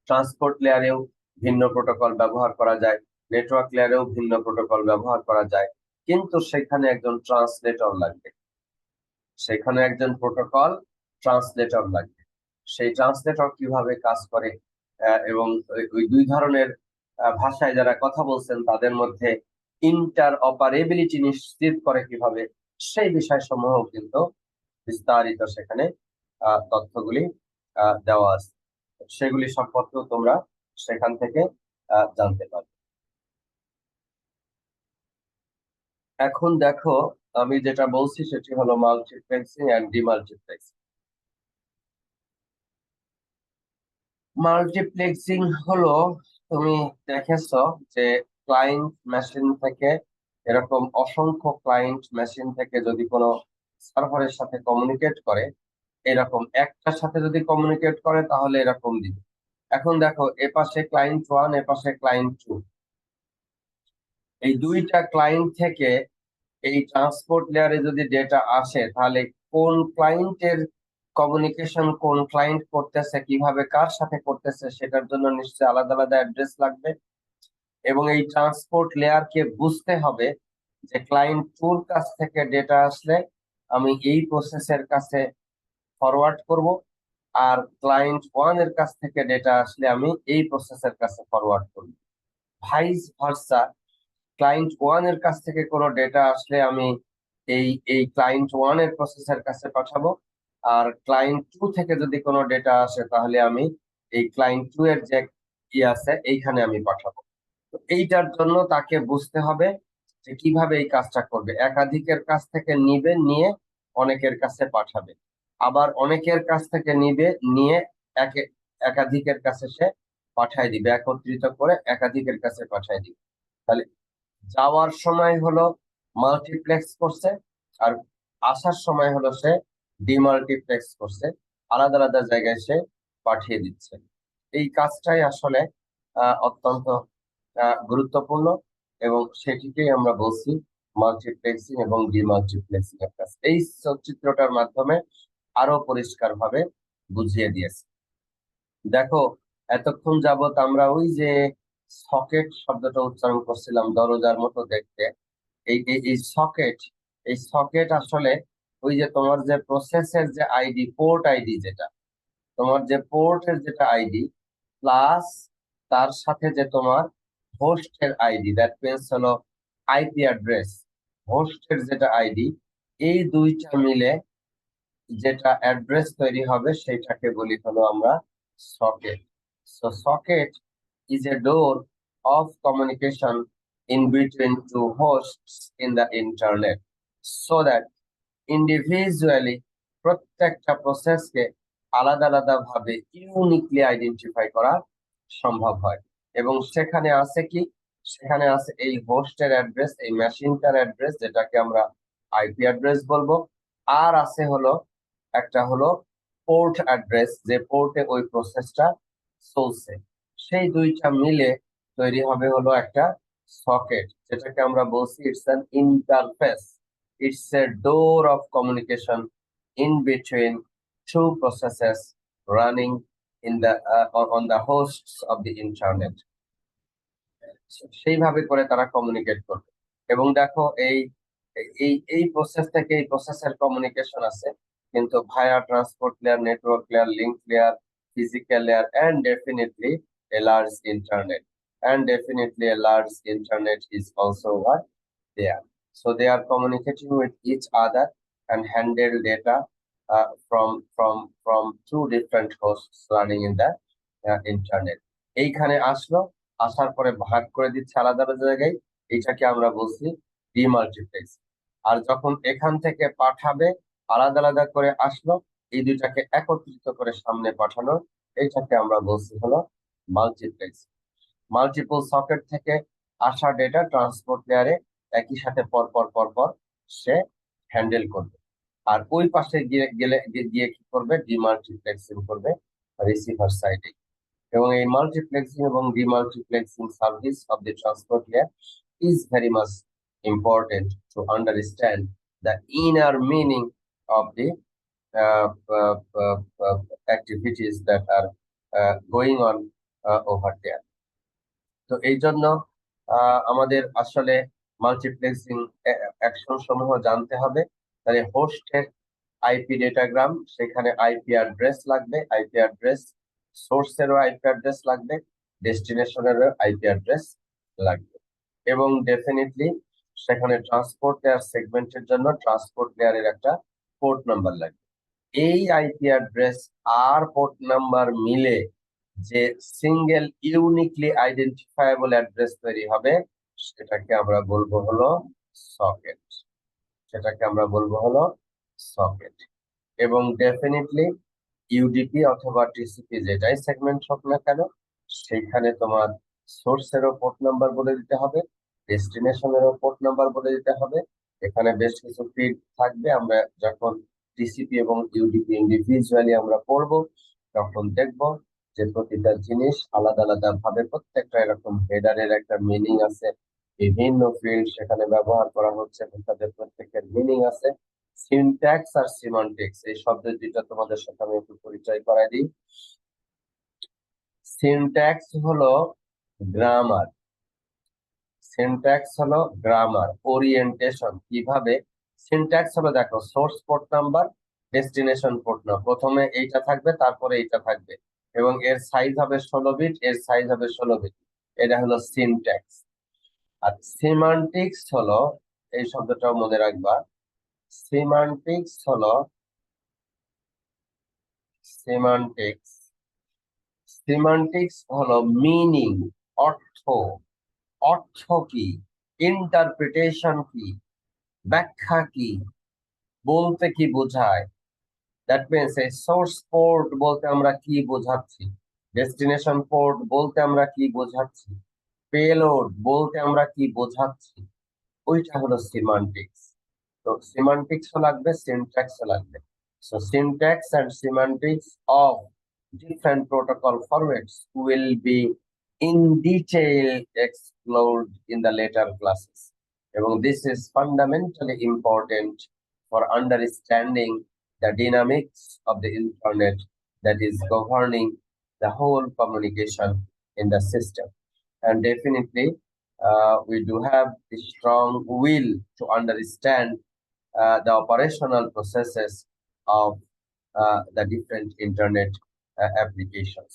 ট্রান্সপোর্ট লেয়ারেও ভিন্ন প্রোটোকল ব্যবহার করা যায়, নেটওয়ার্ক লেয়ারেও ভিন্ন প্রোটোকল ব্যবহার করা যায়, কিন্তু সেখানে একজন ট্রান্সলেটর লাগবে, সেখানে একজন প্রোটোকল ট্রান্সলেটর লাগবে। সেই ট্রান্সলেটর কিভাবে কাজ করে এবং ওই দুই ধরনের ভাষায় যারা কথা বলছেন তাদের মধ্যে ইন্টার অপারেবিলিটি নিশ্চিত করে কিভাবে, সেই বিষয়সমূহ কিন্তু বিস্তারিত সেখানে তথ্যগুলি দেওয়া আছে। সেগুলি সম্পর্কেও তোমরা সেখান থেকে জানতে পারবে। এখন দেখো, আমি যেটা বলছি সেটি হলো মাল্টিপ্লেক্সিং এন্ড ডিমাল্টিপ্লেক্সিং। মাল্টিপ্লেক্সিং হলো, তুমি দেখেছো যে ক্লায়েন্ট মেশিন থেকে, এরকম অসংখ্য ক্লায়েন্ট মেশিন থেকে যদি কোনো সার্ভারের সাথে কমিউনিকেট করে, এরকম একটার সাথে যদি কমিউনিকেট করে তাহলে এরকম দিবে। এখন দেখো, এপাশে ক্লায়েন্ট 1, এপাশে ক্লায়েন্ট 2, এই দুইটা ক্লায়েন্ট থেকে এই ট্রান্সপোর্ট লেয়ারে যদি ডেটা আসে, তাহলে কোন ক্লায়েন্টের কমিউনিকেশন কোন ক্লায়েন্ট করতেছে, কিভাবে কার সাথে করতেছে, সেটার জন্য নিশ্চয়ই আলাদা আলাদা অ্যাড্রেস লাগবে। এবং এই ট্রান্সপোর্ট লেয়ারকে বুঝতে হবে যে ক্লায়েন্ট 2 কাছ থেকে ডেটা আসলে আমি এই প্রসেসের কাছে ফরওয়ার্ড করব, আর ক্লায়েন্ট 1 এর কাছ থেকে ডেটা আসলে আমি এই প্রসেসের কাছে ফরওয়ার্ড করব। ভাইস ভার্সা, ক্লায়েন্ট 1 এর কাছ থেকে কোনো ডেটা আসলে আমি এই এই ক্লায়েন্ট 1 এর প্রসেসের কাছে পাঠাবো, আর ক্লায়েন্ট 2 থেকে যদি কোনো ডেটা আসে তাহলে আমি এই ক্লায়েন্ট 2 এর যে আছে এইখানে আমি পাঠাবো। তো এইটার জন্য তাকে বুঝতে হবে যে কিভাবে এই কাজটা করবে। একাধিকের কাছ থেকে নিবে, নিয়ে অনেকের কাছে পাঠাবে, আবার অনেকের কাছ থেকে নিবে, নিয়ে একাধিকের কাছে সে পাঠায় দিবে, একত্রিত করে একাধিকের কাছে পাঠায় দিবে। তাহলে যাওয়ার সময় হলো মাল্টিপ্লেক্স করছে, আর আসার সময় হলো সে ডিমাল্টিপ্লেক্স করছে, আলাদা আলাদা জায়গায় সে পাঠিয়ে দিচ্ছে। এই কাজটাই আসলে অত্যন্ত গুরুত্বপূর্ণ, এবং সেটিকেই আমরা বলছি মাল্টিপ্লেক্সিং এবং ডিমাল্টিপ্লেক্সিং এর কাজ। এই চিত্রটার মাধ্যমে আরো পরিষ্কার ভাবে বুঝিয়ে দিয়েছে। দেখো, এতক্ষণ যাবত আমরা ওই যে সকেট শব্দটা উচ্চারণ করছিলাম, দরজার মতো দেখতে, এই সকেট, এই সকেট আসলে ওই যে তোমার যে প্রসেসের যে আইডি, পোর্ট আইডি, যেটা তোমার যে পোর্টের যেটা আইডি, প্লাস তার সাথে যে তোমার হোস্টের আইডি, দ্যাট মিনস হলো আইপি অ্যাড্রেস, হোস্টের যেটা আইডি, এই দুইটা মিলে যেটা অ্যাড্রেস তৈরি হবে সেটাকে বলি হলো আমরা socket. So socket is a door of communication in between two hosts in the internet, so that individually প্রত্যেকটা প্রসেসকে আলাদা আলাদা ভাবে ইউনিকলি আইডেন্টিফাই করা সম্ভব হয়। এবং সেখানে আছে কি, সেখানে আছে এই হোস্টের অ্যাড্রেস, এই মেশিনটার অ্যাড্রেস, যেটাকে আমরা আইপি অ্যাড্রেস বলবো, আর আছে হলো একটা হলো পোর্ট অ্যাড্রেস, যে পোর্টে ওই প্রসেসটা চলছে। সেই দুইটা মিলে তৈরি হবে হলো একটা সকেট, যেটাকে আমরা বলছি it's an interface, it's a door of communication in between two processes running in the on the hosts of the internet. সেইভাবে করে তারা কমিউনিকেট করবে। এবং দেখো এই এই এই প্রসেস থেকে এই প্রসেসের কমিউনিকেশন আছে, কিন্তু via transport layer, network layer, link layer, physical layer, and definitely a large internet. And definitely a large internet is also what there. So they are communicating with each other and handle data from two different hosts running in the internet. এইখানে আসলো, আসার পরে ভাগ করে দিচ্ছে আলাদা আলাদা জায়গায়, এইটাকে আমরা বলছি ডিমাল্টিপ্লেক্স। আর যখন এখান থেকে পাঠাবে আলাদা আলাদা করে আসলো, এই দুইটাকে একত্রিত করে সামনে পাঠানো, এইটাকে আমরা বলছি হলো মাল্টিপ্লেক্স। মাল্টিপল সকেট থেকে আসা ডেটা ট্রান্সপোর্ট লেয়ারে একই সাথে পরপর সে হ্যান্ডেল করবে, আর ওই পাশে গিয়ে কি করবে, ডিমাল্টিপ্লেক্সিং করবে রিসিভার সাইডে। এবং এই মাল্টিপ্লেক্সিং এবং demultiplexing service of the transport layer is very much important to understand the inner meaning of the activities that are going on over there. তো এই জন্য আমাদের আসলে মাল্টিপ্লেক্সিং অ্যাকশন সমূহ জানতে হবে। তাহলে হোস্টের আইপি ডেটাগ্রাম, সেখানে আইপি অ্যাড্রেস লাগবে, আইপি অ্যাড্রেস সোর্সেরও আইপি অ্যাড্রেস লাগবে, ডেস্টিনেশনেরও আইপি অ্যাড্রেস লাগবে। এবং ডেফিনেটলি সেখানে ট্রান্সপোর্ট লেয়ার সেগমেন্টের জন্য ট্রান্সপোর্ট লেয়ারের একটা পোর্ট নাম্বার লাগবে। এই আইপি অ্যাড্রেস আর পোর্ট নাম্বার মিলে যে সিঙ্গেল ইউনিকলি আইডেন্টিফায়াবল অ্যাড্রেস তৈরি হবে, সেটাকে আমরা বলবো হলো সকেট, সেটাকে আমরা বলবো হলো সকেট। এবং ডেফিনেটলি ইউডিপি অথবা টিসিপি যেটাই সেগমেন্ট হোক না কেন, সেখানে তোমার সোর্সেরও পোর্ট নাম্বার বলে দিতে হবে, ডেস্টিনেশনেরও পোর্ট নাম্বার বলে দিতে হবে। এখানে বেশ কিছু ফিল্ড থাকবে, আমরা যখন টিসিপি এবং ইউডিপি ইন্ডিভিজুয়ালি আমরা পড়বো তখন দেখবো যে প্রতিটা জিনিস আলাদা আলাদা ভাবে, প্রত্যেকটা এরকম হেডারের একটা মিনিং আছে, বিভিন্ন ফিল্ড সেখানে ব্যবহার করা হচ্ছে, তাদের প্রত্যেকের মিনিং আছে। সিনট্যাক্স আর সিমান্টিক্স এই শব্দ দুইটা তোমাদের সাথে আমি একটু পরিচয় করাই দিই। সিনট্যাক্স হলো গ্রামার, সিনট্যাক্স হলো গ্রামার, ওরিয়েন্টেশন কিভাবে। সিনট্যাক্স হলো দেখো source port number, destination port number, প্রথমে এইটা থাকবে তারপরে এইটা থাকবে, এবং এর সাইজ হবে 16 বিট, এর সাইজ হবে 16 বিট, এটা হলো সিনট্যাক্স। আর সিমান্টিক্স হলো, এই শব্দটাও মনে রাখবা, সিমান্টিক্স হলো সিমান্টিক্স সিমান্টিক্স হলো মিনিং, অর্থ, অর্থ কি, ইন্টারপ্রিটেশন কি, ব্যাখ্যা কি, বলতে কি বোঝায়। দ্যাট মিনস এই সোর্স পোর্ট বলতে আমরা কি বোঝাচ্ছি, ডেস্টিনেশন পোর্ট বলতে আমরা কি বোঝাচ্ছি, পেলোড বলতে আমরা কি বোঝাচ্ছি, ওইটা হলো সিমান্টিক্স। তো সিমান্টিক্সও লাগবে, সিনট্যাক্সও লাগবে। So syntax and semantics of different protocol formats will be in detail explored in the later classes. এবং this is fundamentally important for understanding the dynamics of the internet that is governing the whole communication in the system. And definitely we do have a strong will to understand the operational processes of the different internet applications.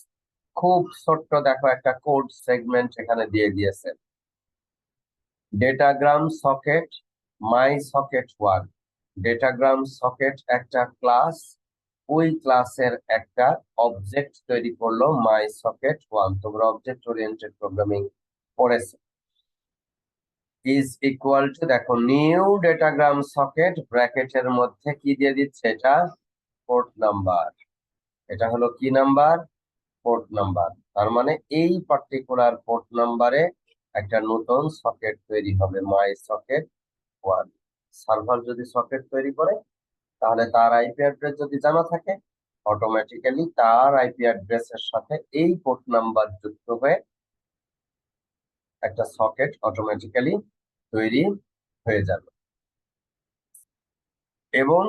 খুব ছোট্ট দেখো একটা code segment এখানে দিয়ে দিয়েছে, ডেটাগ্রাম socket মাই socket 1। ডেটাগ্রাম socket একটা class, ওই ক্লাসের একটা অবজেক্ট তৈরি করলো মাই সকেট 1। তোমরা অবজেক্ট ওরিয়েন্টেড প্রোগ্রামিং পড়েছে ইজ ইকুয়াল টু, দেখো নিউ ডেটাগ্রাম সকেট ব্র্যাকেটের মধ্যে কি দিয়ে দিচ্ছে, এটা পোর্ট নাম্বার, এটা হলো কি নাম্বার, পোর্ট নাম্বার। তার মানে এই পার্টিকুলার পোর্ট নাম্বারে একটা নতুন সকেট তৈরি হবে, মাই সকেট 1। সার্ভার যদি সকেট তৈরি করে তাহলে তার আইপি অ্যাড্রেস যদি জানা থাকে, অটোমেটিক্যালি তার আইপি অ্যাড্রেসের সাথে এই পোর্ট নাম্বার যুক্ত হয়ে একটা সকেট অটোমেটিক্যালি তৈরি হয়ে যাবে। এবং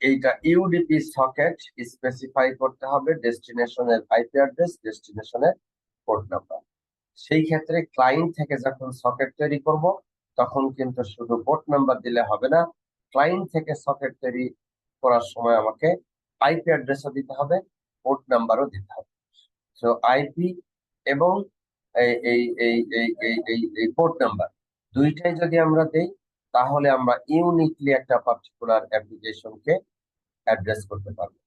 এইটা ইউডিপি সকেট স্পেসিফাই করতে হবে ডেস্টিনেশনের আইপি অ্যাড্রেস, ডেস্টিনেশনের পোর্ট নাম্বার। সেই ক্ষেত্রে ক্লায়েন্ট থেকে যখন সকেট তৈরি করব তখন কিন্তু শুধু পোর্ট নাম্বার দিলে হবে না, ক্লায়েন্ট থেকে সকেট তৈরি করার সময় আমাকে আইপি অ্যাড্রেসও দিতে হবে, পোর্ট নাম্বারও দিতে হবে। সো আইপি এবং এই এই এই এই এই এই এই পোর্ট নাম্বার দুইটাই যদি আমরা দেই তাহলে আমরা ইউনিকলি একটা পার্টিকুলার অ্যাপ্লিকেশনকে অ্যাড্রেস করতে পারবো।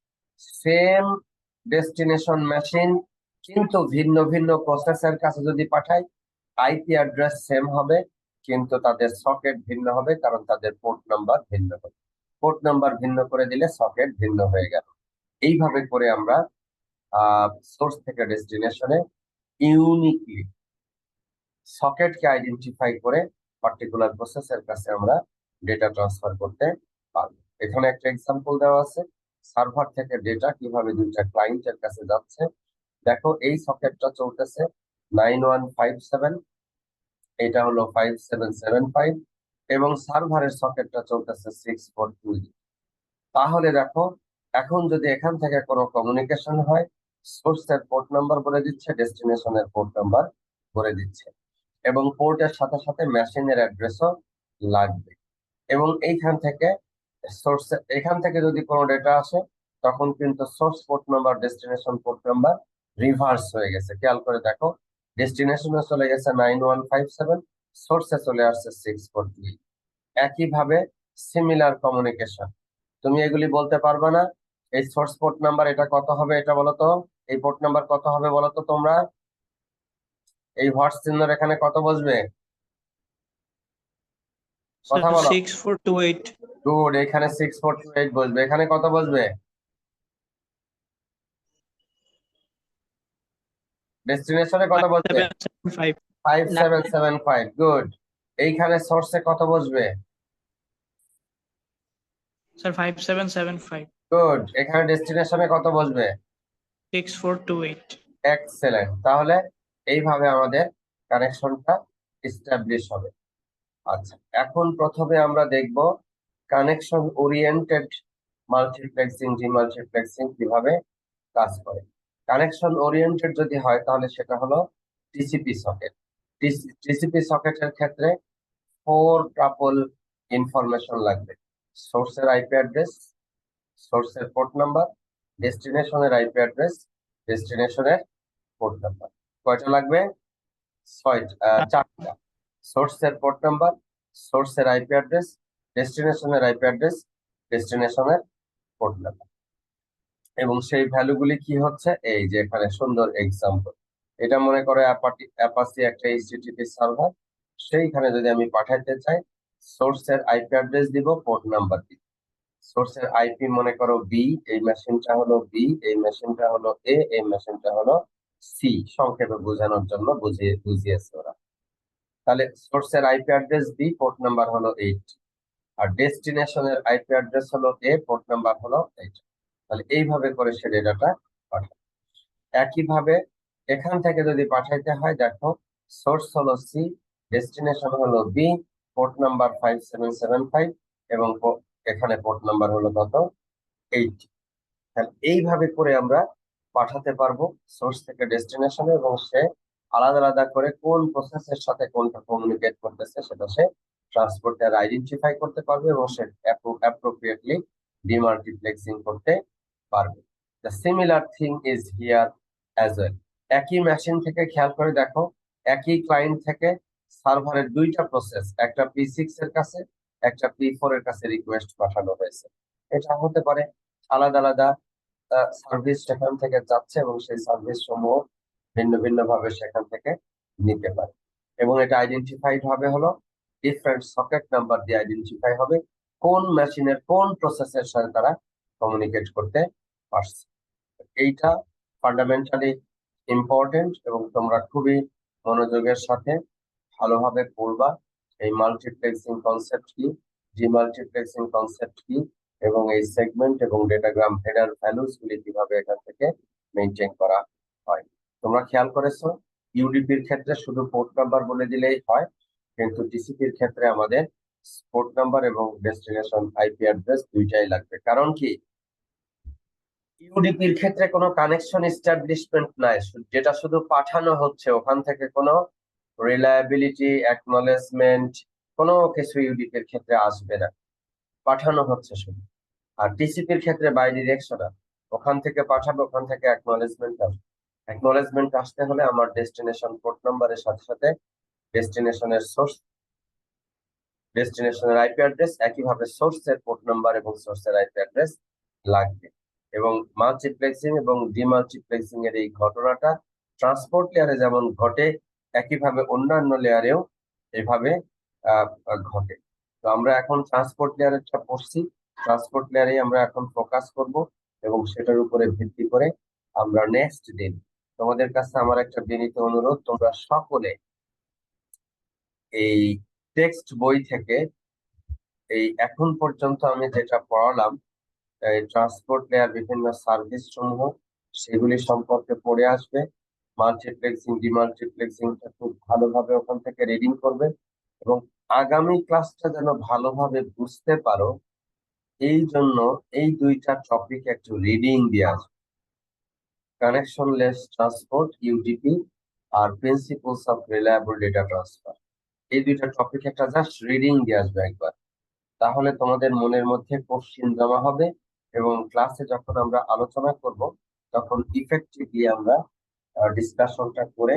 সেম ডেস্টিনেশন মেশিন কিন্তু ভিন্ন ভিন্ন প্রসেসের কাছে যদি পাঠাই, আইপি অ্যাড্রেস সেম হবে কিন্তু তাদের সকেট ভিন্ন হবে, কারণ তাদের পোর্ট নাম্বার ভিন্ন হবে। পোর্ট নাম্বার ভিন্ন করে দিলে সকেট ভিন্ন হয়ে গেল। এইভাবে করে আমরা সোর্স থেকে ডেস্টিনেশনে ইউনিকলি সকেটকে আইডেন্টিফাই করে পার্টিকুলার প্রসেসের কাছে আমরা ডেটা ট্রান্সফার করতে পারবো। এখানে একটা এক্সাম্পল দেওয়া আছে সার্ভার থেকে ডেটা কিভাবে দুইটা ক্লায়েন্টের কাছে যাচ্ছে। দেখো এই সকেটটা চলতেছে 9157, এটা হলো 5775 এবং সার্ভারের সকেটটা চলতেছে 642। তাহলে দেখো এখন যদি এখান থেকে কোনো কমিউনিকেশন হয়, সোর্সের পোর্ট নাম্বার বলে দিচ্ছে, ডেস্টিনেশনের পোর্ট নাম্বার বলে দিচ্ছে এবং পোর্টের সাথে সাথে মেশিনের অ্যাড্রেসও লাগবে। এবং এইখান থেকে সোর্স, এখান থেকে যদি কোনো ডেটা আসে তখন কিন্তু source port number destination port number reverse হয়ে গেছে। খেয়াল করে দেখো, ডেস্টিনেশনে চলে গেছে 9157, সোর্সে চলে আসছে 642। একইভাবে সিমিলার কমিউনিকেশন। তুমি এগুলি বলতে পারবে না এই সোর্স পোর্ট নাম্বার এটা কত হবে, এটা বলো তো, এই পোর্ট নাম্বার কত হবে বলো তো তোমরা, এই হোয়াটস চিহ্নের এখানে কত বসবে, কথা বলো। 6428। গুড, এখানে 6428 বসবে, এখানে কত বসবে, ডেস্টিনেশনে কত বসবে, 5775। 5775। গুড, এইখানে সোর্সে কত বসবে, স্যার 5775। গুড, এখানে ডেস্টিনেশনে কত বসবে, 6428। এক্সেলেন্ট। তাহলে এইভাবে আমাদের কানেকশনটা এস্টাবলিশ হবে। আচ্ছা, এখন প্রথমে আমরা দেখব কানেকশন ওরিয়েন্টেড মাল্টিপ্লেক্সিং, ডিমাল্টিপ্লেক্সিং কিভাবে কাজ করে। কানেকশন ওরিয়েন্টেড যদি হয় তাহলে সেটা হলো টিসিপি সকেট। টিসিপি সকেটের ক্ষেত্রে 4 টাপল ইনফরমেশন লাগবে, সোর্সের আইপি অ্যাড্রেস, সোর্সের পোর্ট নাম্বার, ডেস্টিনেশনের আইপি অ্যাড্রেস, ডেস্টিনেশনের পোর্ট নাম্বার। কয়টা লাগবে, 4টা। সোর্সের পোর্ট নাম্বার, সোর্সের আইপি অ্যাড্রেস, ডেস্টিনেশনের আইপি অ্যাড্রেস, ডেস্টিনেশনের পোর্ট নাম্বার। এবং সেই ভ্যালুগুলি কি হচ্ছে, এই যে এখানে সুন্দর এক্সাম্পল। এটা মনে করো অ্যাপাসি একটা এইচটিটিপি সার্ভার, সেইখানে যদি আমি পাঠাইতে চাই সোর্সের আইপি অ্যাড্রেস দিব, পোর্ট নাম্বার দিব। সোর্সের আইপি মনে করো বি, এই মেশিনটা হলো বি, এই মেশিনটা হলো এ, এই মেশিনটা হলো সি, সংক্ষেপে বোঝানোর জন্য বুঝিয়েছে ওরা। তাহলে সোর্সের IP address B, port number হলো 8, আর ডেস্টিনেশনের আইপি অ্যাড্রেস হলো এ, পোর্ট নাম্বার হলো 8। তাহলে এইভাবে করে সে ডেটাটা পাঠায়। একইভাবে এখান থেকে যদি পাঠাইতে হয়, দেখো সোর্স হলো সি, ডেস্টিনেশন হলো বি, পোর্ট নাম্বার 5775 এবং এখানে পোর্ট নাম্বার হলো কত, 8। তাহলে এইভাবে করে আমরা পাঠাতে পারবো সোর্স থেকে ডেস্টিনেশনে, এবং সে আলাদা আলাদা করে কোন প্রসেসের সাথে কোনটা কমিউনিকেট করতেছে সেটা সে ট্রান্সপোর্টার আইডেন্টিফাই করতে পারবে এবং সে অ্যাপ্রোপ্রিয়েটলি ডিমাল্টিপ্লেক্সিং করতে পারবে। The similar thing is here as well. একই মেশিন থেকে খেয়াল করে দেখো, একই ক্লায়েন্ট থেকে সার্ভারের দুইটা প্রসেস, একটা P6 এর কাছে, একটা P4 এর কাছে রিকোয়েস্ট পাঠানো হয়েছে। এটা হতে পারে আলাদা আলাদা সার্ভিস সেখান থেকে যাচ্ছে এবং সেই সার্ভিস সমূহ ভিন্ন ভিন্ন ভাবে সেখান থেকে নিতে পারে। এবং এটা আইডেন্টিফাইড হবে হলো ডিফারেন্ট সকেট নাম্বার দিয়ে আইডেন্টিফাই হবে কোন মেশিনের কোন প্রসেসের সাথে তারা কমিউনিকেট করতে পারছে। এইটা ফান্ডামেন্টালি ইম্পর্টেন্ট এবং তোমরা খুবই মনোযোগের সাথে ভালোভাবে পড়বা। এই মাল্টিপ্লেক্সিং কনসেপ্ট কি, ডিমাল্টিপ্লেক্সিং কনসেপ্ট কি, এবং এই সেগমেন্ট এবং ডেটাগ্রাম হেডার ভ্যালুস গুলি কিভাবে এখান থেকে মেনটেন করা হয়। তোমরা খেয়াল করেছো ইউডিপির ক্ষেত্রে শুধু পোর্ট নাম্বার বলে দিলেই হয়, কিন্তু টিসিপির ক্ষেত্রে আমাদের পোর্ট নাম্বার এবং ডেস্টিনেশন আইপি অ্যাড্রেস দুইটাই লাগবে। কারণ কি, ইউডিপির ক্ষেত্রে কোনো কানেকশন এস্টাবলিশমেন্ট নাই, যেটা শুধু পাঠানো হচ্ছে, ওখান থেকে কোনো রিলায়েবিলিটি অ্যাকনলেজমেন্ট কোনো কিছু ইউডিপির ক্ষেত্রে আসবে না, পাঠানো হচ্ছে শুধু। আর টিসিপির ক্ষেত্রে বাই ডিরেকশনাল, ওখান থেকে পাঠাবে, ওখান থেকে অ্যাকনলেজমেন্ট আসবে। অ্যাকনলেজমেন্ট আসতে হলে আমার ডেস্টিনেশন পোর্ট নাম্বারের সাথে সাথে ডেস্টিনেশনের সোর্স, ডেস্টিনেশনের আইপি অ্যাড্রেস, একইভাবে সোর্সের পোর্ট নাম্বার এবং সোর্সের আইপি অ্যাড্রেস লাগবে। এবং মাল্টিপ্লেক্সিং এবং ডিমাল্টিপ্লেক্সিং এর এই ঘটনাটা ট্রান্সপোর্ট লেয়ারে যেমন ঘটে, একইভাবে অন্যান্য লেয়ারেও এভাবে ঘটে। তো আমরা এখন ট্রান্সপোর্ট লেয়ারটা পড়ছি, ট্রান্সপোর্ট লেয়ারে আমরা এখন ফোকাস করব এবং সেটার উপরে ভিত্তি করে আমরা নেক্সট দিন, তোমাদের কাছে আমার একটা বিনীত অনুরোধ, তোমরা সকলে এই টেক্সট বই থেকে এই এখন পর্যন্ত আমি যেটা পড়ালাম, ট্রান্সপোর্ট লেয়ার বিভিন্ন সার্ভিস সমূহ, সেগুলি সম্পর্কে পড়ে আসবে। মাল্টিপ্লেক্সিং ডিমাল্টিপ্লেক্সিংটা খুব ভালোভাবে ওখান থেকে রিডিং করবে এবং আগামী ক্লাসটা যেন ভালোভাবে বুঝতে পারো, এই জন্য এই দুইটা টপিক একটু রিডিং দিয়ে আসবে। কানেকশনলেস ট্রান্সপোর্ট ইউডিপি আর principles of reliable data transfer, এই দুইটা টপিক একটা জাস্ট রিডিং দিয়ে আসবে একবার, তাহলে তোমাদের মনের মধ্যে কোশ্চিন জমা হবে এবং ক্লাসে যখন আমরা আলোচনা করব তখন ইফেক্টিভলি আমরা ডিসকাশনটা করে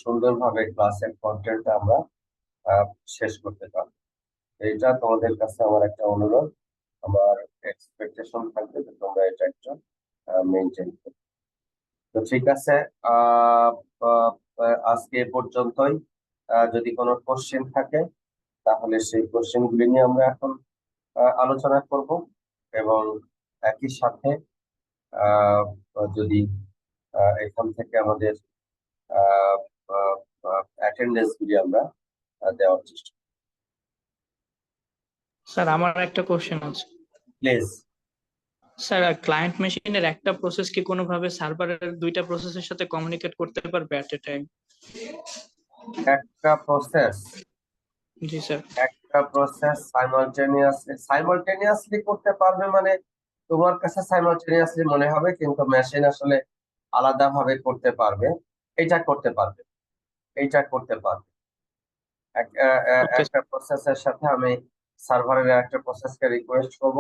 সুন্দরভাবে ক্লাসের কন্টেন্টটা আমরা শেষ করতে পারবো। এটা তোমাদের কাছে আমার একটা অনুরোধ, আমার এক্সপেকটেশন থাকবে যে তোমরা এটা একটা মেনটেন করবে। তো ঠিক আছে, আহ আহ, আজকে এ পর্যন্তই। যদি কোনো কোশ্চেন থাকে তাহলে সেই কোশ্চেন গুলি নিয়ে আমরা এখন আলোচনা করব এবং একই সাথে আহ, যদি এখান থেকে আমাদের অ্যাটেন্ডেন্স গুলি আমরা দেওয়ার চেষ্টা স্যার আমার একটা কোশ্চেন আছে। প্লিজ। স্যার ক্লায়েন্ট মেশিনের একটা প্রসেস কি কোনোভাবে সার্ভারের দুইটা প্রসেসের সাথে কমিউনিকেট করতে পারবে এট এ টাইম? একটা প্রসেস জি স্যার। সাইমালটেনিয়াসলি করতে পারবে মানে তোমার কাছে সাইমালটেনিয়াসলি মনে হবে, কিন্তু মেশিন আসলে আলাদাভাবে করতে পারবে। এটা করতে পারবে, এইটা করতে পারবে। ওকে। একটা প্রসেসের সাথে আমি সার্ভারের একটা প্রসেসকে রিকোয়েস্ট করব,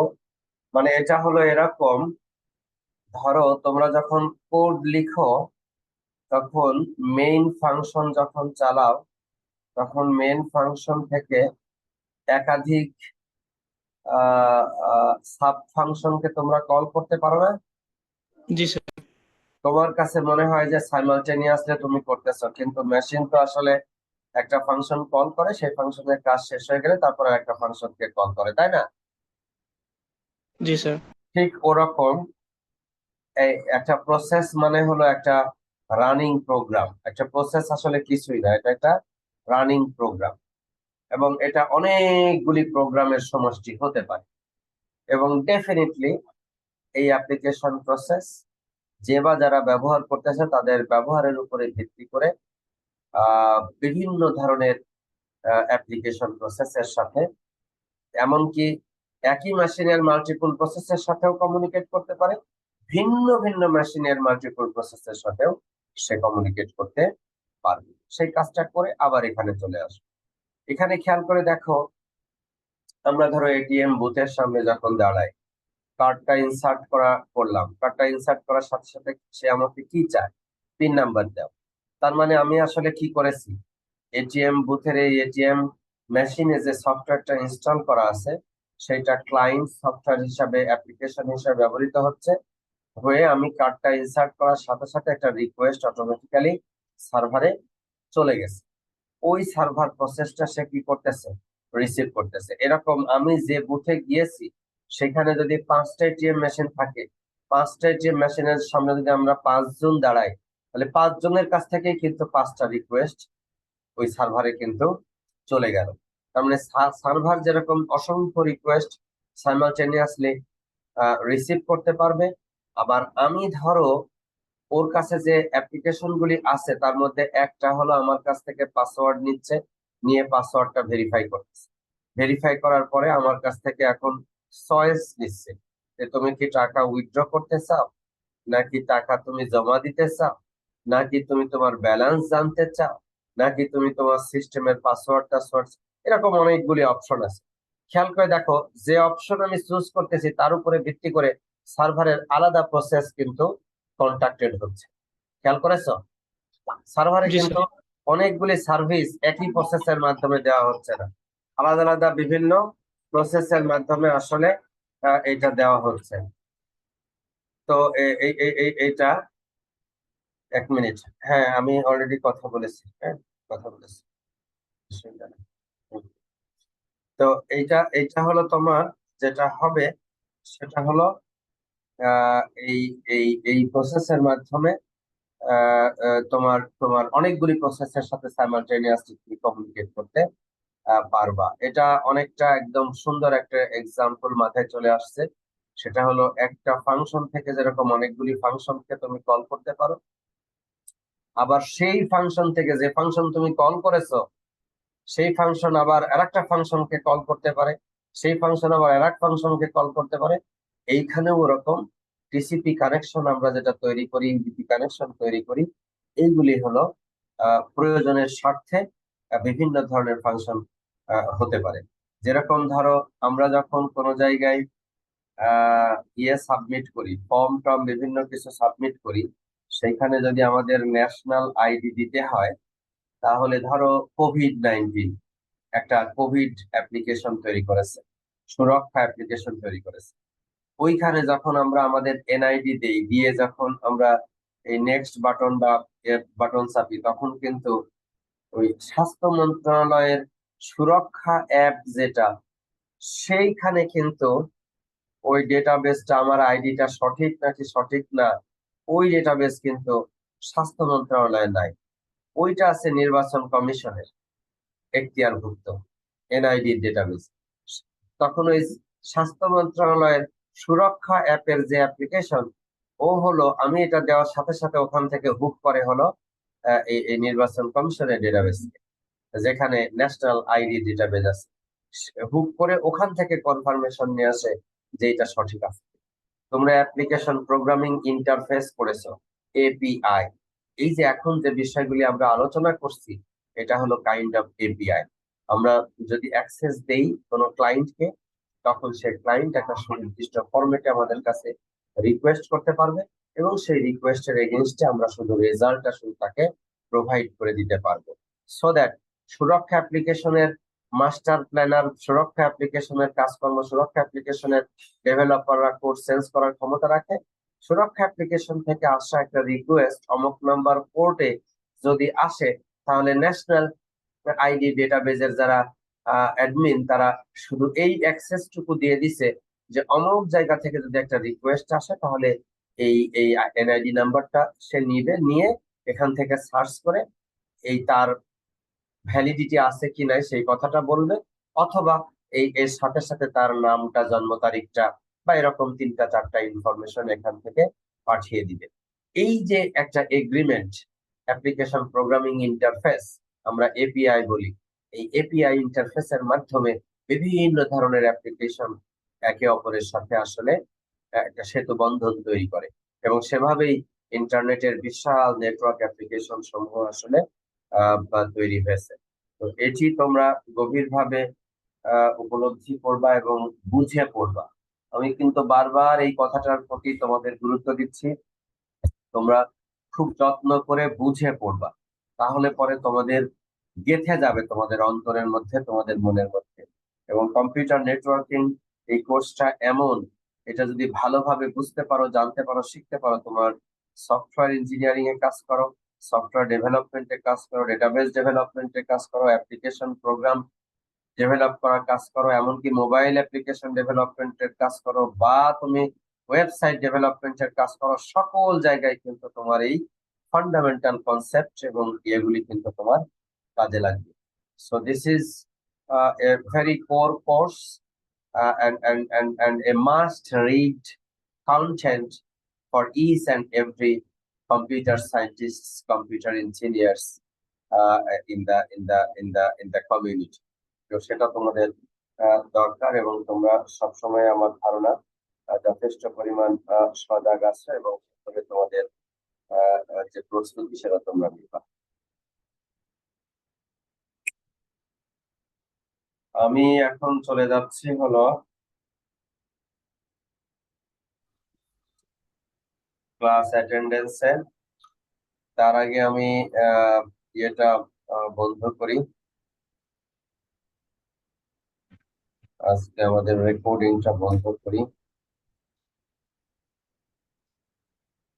মানে এটা হলো এরকম, ধরো তোমরা যখন কোড লিখো তখন মেইন ফাংশন যখন চালাও তখন মেইন ফাংশন থেকে একাধিক সাব ফাংশনকে তোমরা কল করতে পারো না? জি স্যার। তোমার কাছে মনে হয় যে সাইমালটেনিয়াসলি তুমি করতেছো, কিন্তু মেশিন তো আসলে একটা ফাংশন কল করে, সেই ফাংশনের কাজ শেষ হয়ে গেলে তারপরে একটা ফাংশনকে কল করে, তাই না? জি স্যার। ঠিক ওরকম এই একটা প্রসেস মানে হলো একটা রানিং প্রোগ্রাম। একটা প্রসেস আসলে কিছুই না, এটা একটা রানিং প্রোগ্রাম এবং এটা অনেকগুলি প্রোগ্রামের সমষ্টি হতে পারে। এবং ডেফিনেটলি এই অ্যাপ্লিকেশন প্রসেস যে বা যারা ব্যবহার করতেছে তাদের ব্যবহারের উপরে ভিত্তি করে বিভিন্ন ধরনের অ্যাপ্লিকেশন প্রসেসের সাথে, এমনকি একই মেশিনের মাল্টিপল প্রসেসের সাথেও কমিউনিকেট করতে পারে, ভিন্ন ভিন্ন মেশিনের মাল্টিপল প্রসেসের সাথেও সে কমিউনিকেট করতে পারবে। সেই কাজটা করে আবার এখানে চলে আসবে। এখানে খেয়াল করে দেখো, আমরা ধরো এটিএম বুথের সামনে যখন দাঁড়াই, কার্ডটা ইনসার্ট করলাম, কার্ডটা ইনসার্ট করার সাথে সাথে সে আমাকে কি চায়, পিন নাম্বার দাও। তার মানে আমি আসলে কি করেছি, এটিএম বুথের এই এটিএম মেশিনে যে সফটওয়্যারটা ইনস্টল করা আছে সেটা ক্লায়েন্ট সফটওয়্যার হিসাবে, অ্যাপ্লিকেশন হিসাবে ব্যবহৃত হচ্ছে, হয়ে আমি কার্ডটা ইনসার্ট করার সাথে সাথে একটা রিকোয়েস্ট অটোমেটিক্যালি সার্ভারে চলে গেছে। ওই সার্ভার প্রসেসটা সে কি করতেছে, রিসিভ করতেছে। এরকম আমি যে বুথে গিয়েছি সেখানে যদি 5টা এটিএম মেশিন থাকে, 5টা এটিএম মেশিনের সামনে যদি আমরা 5 জন দাঁড়াই, তাহলে 5 জনের কাছ থেকেই কিন্তু 5টা রিকোয়েস্ট ওই সার্ভারে কিন্তু চলে গেল। তার মানে সার্ভার যেরকম অসংখ্য রিকোয়েস্ট সাইমালটেনিয়াসলি রিসিভ করতে পারবে, আবার আমি ধরো ওর কাছে যে অ্যাপ্লিকেশন গুলি আছে তার মধ্যে একটা হলো আমার কাছ থেকে পাসওয়ার্ড নিচ্ছে, নিয়ে পাসওয়ার্ডটা ভেরিফাই করতেছে, ভেরিফাই করার পরে আমার কাছ থেকে এখন চয়েস নিচ্ছে যে তুমি কি টাকা উইথড্র করতে চাও, নাকি টাকা তুমি জমা দিতে চাও, নাকি তুমি তোমার ব্যালেন্স জানতে চাও, নাকি তুমি তোমার সিস্টেমের পাসওয়ার্ড টাসওয়ার্ড, এরকম অনেকগুলি অপশন আছে। খেয়াল করে দেখো, যে অপশন আমি চুজ করতেছি তার উপরে ভিত্তি করে সার্ভারের আলাদা প্রসেস কিন্তু কন্ট্যাক্টেড হচ্ছে। খেয়াল করেছো, সার্ভারে জি কিন্তু স্যার। অনেকগুলি সার্ভিস একই প্রসেসের মাধ্যমে দেওয়া হচ্ছে না, আলাদা আলাদা বিভিন্ন প্রসেসের মাধ্যমে আসলে এটা দেওয়া হচ্ছে। তো এইটা 1 মিনিট, হ্যাঁ আমি অলরেডি কথা বলেছি, হ্যাঁ কথা বলেছি। হুম। তো এইটা এইটা হলো তোমার যেটা হবে সেটা হলো আহ, এই এই এই প্রসেসের মাধ্যমে তোমার তোমার অনেকগুলি প্রসেসের সাথে সাইমালটেনিয়াসলি কমিউনিকেট করতে পারবা। এটা অনেকটা একদম সুন্দর একটা এক্সাম্পল মাথায় চলে আসছে। সেটা হলো একটা ফাংশন থেকে যেরকম অনেকগুলি ফাংশনকে তুমি কল করতে পারো, আবার সেই ফাংশন থেকে যে ফাংশন তুমি কল করেছো সেই ফাংশন আবার আরেকটা ফাংশনকে কল করতে পারে, সেই ফাংশন আবার আরেক ফাংশনকে কল করতে পারে। এইখানেও ওরকম টিসিপি কানেকশন আমরা যেটা তৈরি করি, ইউডিপি কানেকশন তৈরি করি, এইগুলি হলো প্রয়োজনের স্বার্থে বিভিন্ন ধরনের ফাংশন হতে পারে। যেরকম ধরো আমরা যখন কোনো জায়গায় সাবমিট করি, ফর্ম টর্ম বিভিন্ন কিছু সাবমিট করি, সেইখানে যদি আমাদের ন্যাশনাল আইডি দিতে হয়, তাহলে ধরো কোভিড-19 একটা কোভিড অ্যাপ্লিকেশন তৈরি করেছে, সুরক্ষা অ্যাপ্লিকেশন তৈরি করেছে। ওইখানে যখন আমরা আমাদের এনআইডি দেই, দিয়ে যখন আমরা এই নেক্সট বাটন বা বাটন চাপি, তখন কিন্তু ওই স্বাস্থ্য মন্ত্রণালয়ের সুরক্ষা অ্যাপ যেটা, সেইখানে কিন্তু ওই ডেটাবেসটা আমার আইডিটা সঠিক নাকি সঠিক না, ওই ডেটাবেস কিন্তু স্বাস্থ্য মন্ত্রণালয়ে নাই, ওইটা আছে নির্বাচন কমিশনের এখতিয়ারভুক্ত এনআইডি ডেটাবেস। তখন ওই স্বাস্থ্য মন্ত্রণালয়ের সুরক্ষা অ্যাপের যে অ্যাপ্লিকেশন, ও হলো আমি এটা দেওয়ার সাথে সাথে ওখান থেকে হুক করে হলো এই নির্বাচন কমিশনের ডেটাবেস, যেখানে ন্যাশনাল আইডি ডেটাবেস আছে, হুক করে ওখান থেকে কনফার্মেশন নিয়ে আসে যে এটা সঠিক আছে। তোমরা অ্যাপ্লিকেশন প্রোগ্রামিং ইন্টারফেস পড়েছো, এপিআই, এই যে এখন যে বিষয়গুলি আমরা আলোচনা করছি, এটা হলো কাইন্ড অফ এপিআই। আমরা যদি অ্যাক্সেস দেই কোনো ক্লায়েন্টকে, তখন সেই ক্লায়েন্ট একটা সুনির্দিষ্ট ফরম্যাটে আমাদের কাছে রিকোয়েস্ট করতে পারবে, এবং সেই রিকোয়েস্টের এগেইনস্টে আমরা শুধু রেজাল্টটা শুধু তাকে প্রোভাইড করে দিতে পারবো। সো দ্যাট সুরক্ষা অ্যাপ্লিকেশনের মাস্টার প্ল্যানার, সুরক্ষা অ্যাপ্লিকেশনের কাজকর্ম, সুরক্ষা অ্যাপ্লিকেশনের ডেভেলপাররা কোড সেন্স করার ক্ষমতা রাখে। সুরক্ষা অ্যাপ্লিকেশন থেকে আসা একটা রিকোয়েস্ট অমুক নাম্বার পোর্টে যদি আসে, তাহলে ন্যাশনাল আইডি ডেটাবেজের যারা অ্যাডমিন, তারা শুধু এই অ্যাক্সেসটুকু দিয়ে দিছে যে অমুক জায়গা থেকে যদি একটা রিকোয়েস্ট আসে, তাহলে এই এই এনআইডি নাম্বারটা সে নিবে, নিয়ে এখান থেকে সার্চ করে এই তার ভ্যালিডিটি আছে কি নাই সেই কথাটা বলবে, অথবা এই এর সাথে সাথে তার নামটা, জন্ম তারিখটা, বা এরকম 3টা 4টা ইনফরমেশন এখান থেকে পাঠিয়ে দিবে। এই যে একটা এগ্রিমেন্ট, অ্যাপ্লিকেশন প্রোগ্রামিং ইন্টারফেস আমরা এপিআই বলি, এই এপিআই ইন্টারফেসের মাধ্যমে বিভিন্ন ধরনের অ্যাপ্লিকেশন একে অপরের সাথে আসলে একটা সেতু বন্ধন তৈরি করে, এবং সেভাবেই ইন্টারনেটের বিশাল নেটওয়ার্ক অ্যাপ্লিকেশন সমূহ আসলে বা তৈরি হয়েছে। তো এটি তোমরা গভীরভাবে উপলব্ধি করবা এবং বুঝে পড়বা। আমি কিন্তু বারবার এই কথাটার প্রতি তোমাদের গুরুত্ব দিচ্ছি, তোমরা খুব যত্ন করে বুঝে পড়বা, তাহলে পরে তোমাদের গেঁথে যাবে তোমাদের অন্তরের মধ্যে, তোমাদের মনের মধ্যে। এবং কম্পিউটার নেটওয়ার্কিং এই কোর্সটা এমন, এটা যদি ভালোভাবে বুঝতে পারো, জানতে পারো, শিখতে পারো, তোমার সফটওয়্যার ইঞ্জিনিয়ারিং এ কাজ করো, সফটওয়্যার ডেভেলপমেন্টে কাজ করো, ডেটাবেস ডেভেলপমেন্টে কাজ করো, অ্যাপ্লিকেশন প্রোগ্রাম ডেভেলপ করার কাজ করো, এমনকি মোবাইল অ্যাপ্লিকেশন ডেভেলপমেন্টের কাজ করো, বা তুমি ওয়েবসাইট ডেভেলপমেন্টের কাজ করো, সকল জায়গায় কিন্তু তোমার এই ফান্ডামেন্টাল কনসেপ্ট এবং এগুলি কিন্তু তোমার কাজে লাগবে। So this is a very core course and a must read content for each and every computer scientists, computer engineers in the community. তো সেটা তোমাদের দরকার, এবং তোমরা সবসময় আমার ধারণা যথেষ্ট পরিমাণ সজাগ আছো, এবং তবে তোমাদের যে প্রস্তুতি সেটা তোমরা নিবা। আমি এখন চলে যাচ্ছি হলো ক্লাস অ্যাটেন্ডেন্সে। তার আগে আমি ইয়েটা বন্ধ করি, আজকে আমাদের রেকর্ডিংটা বন্ধ করি।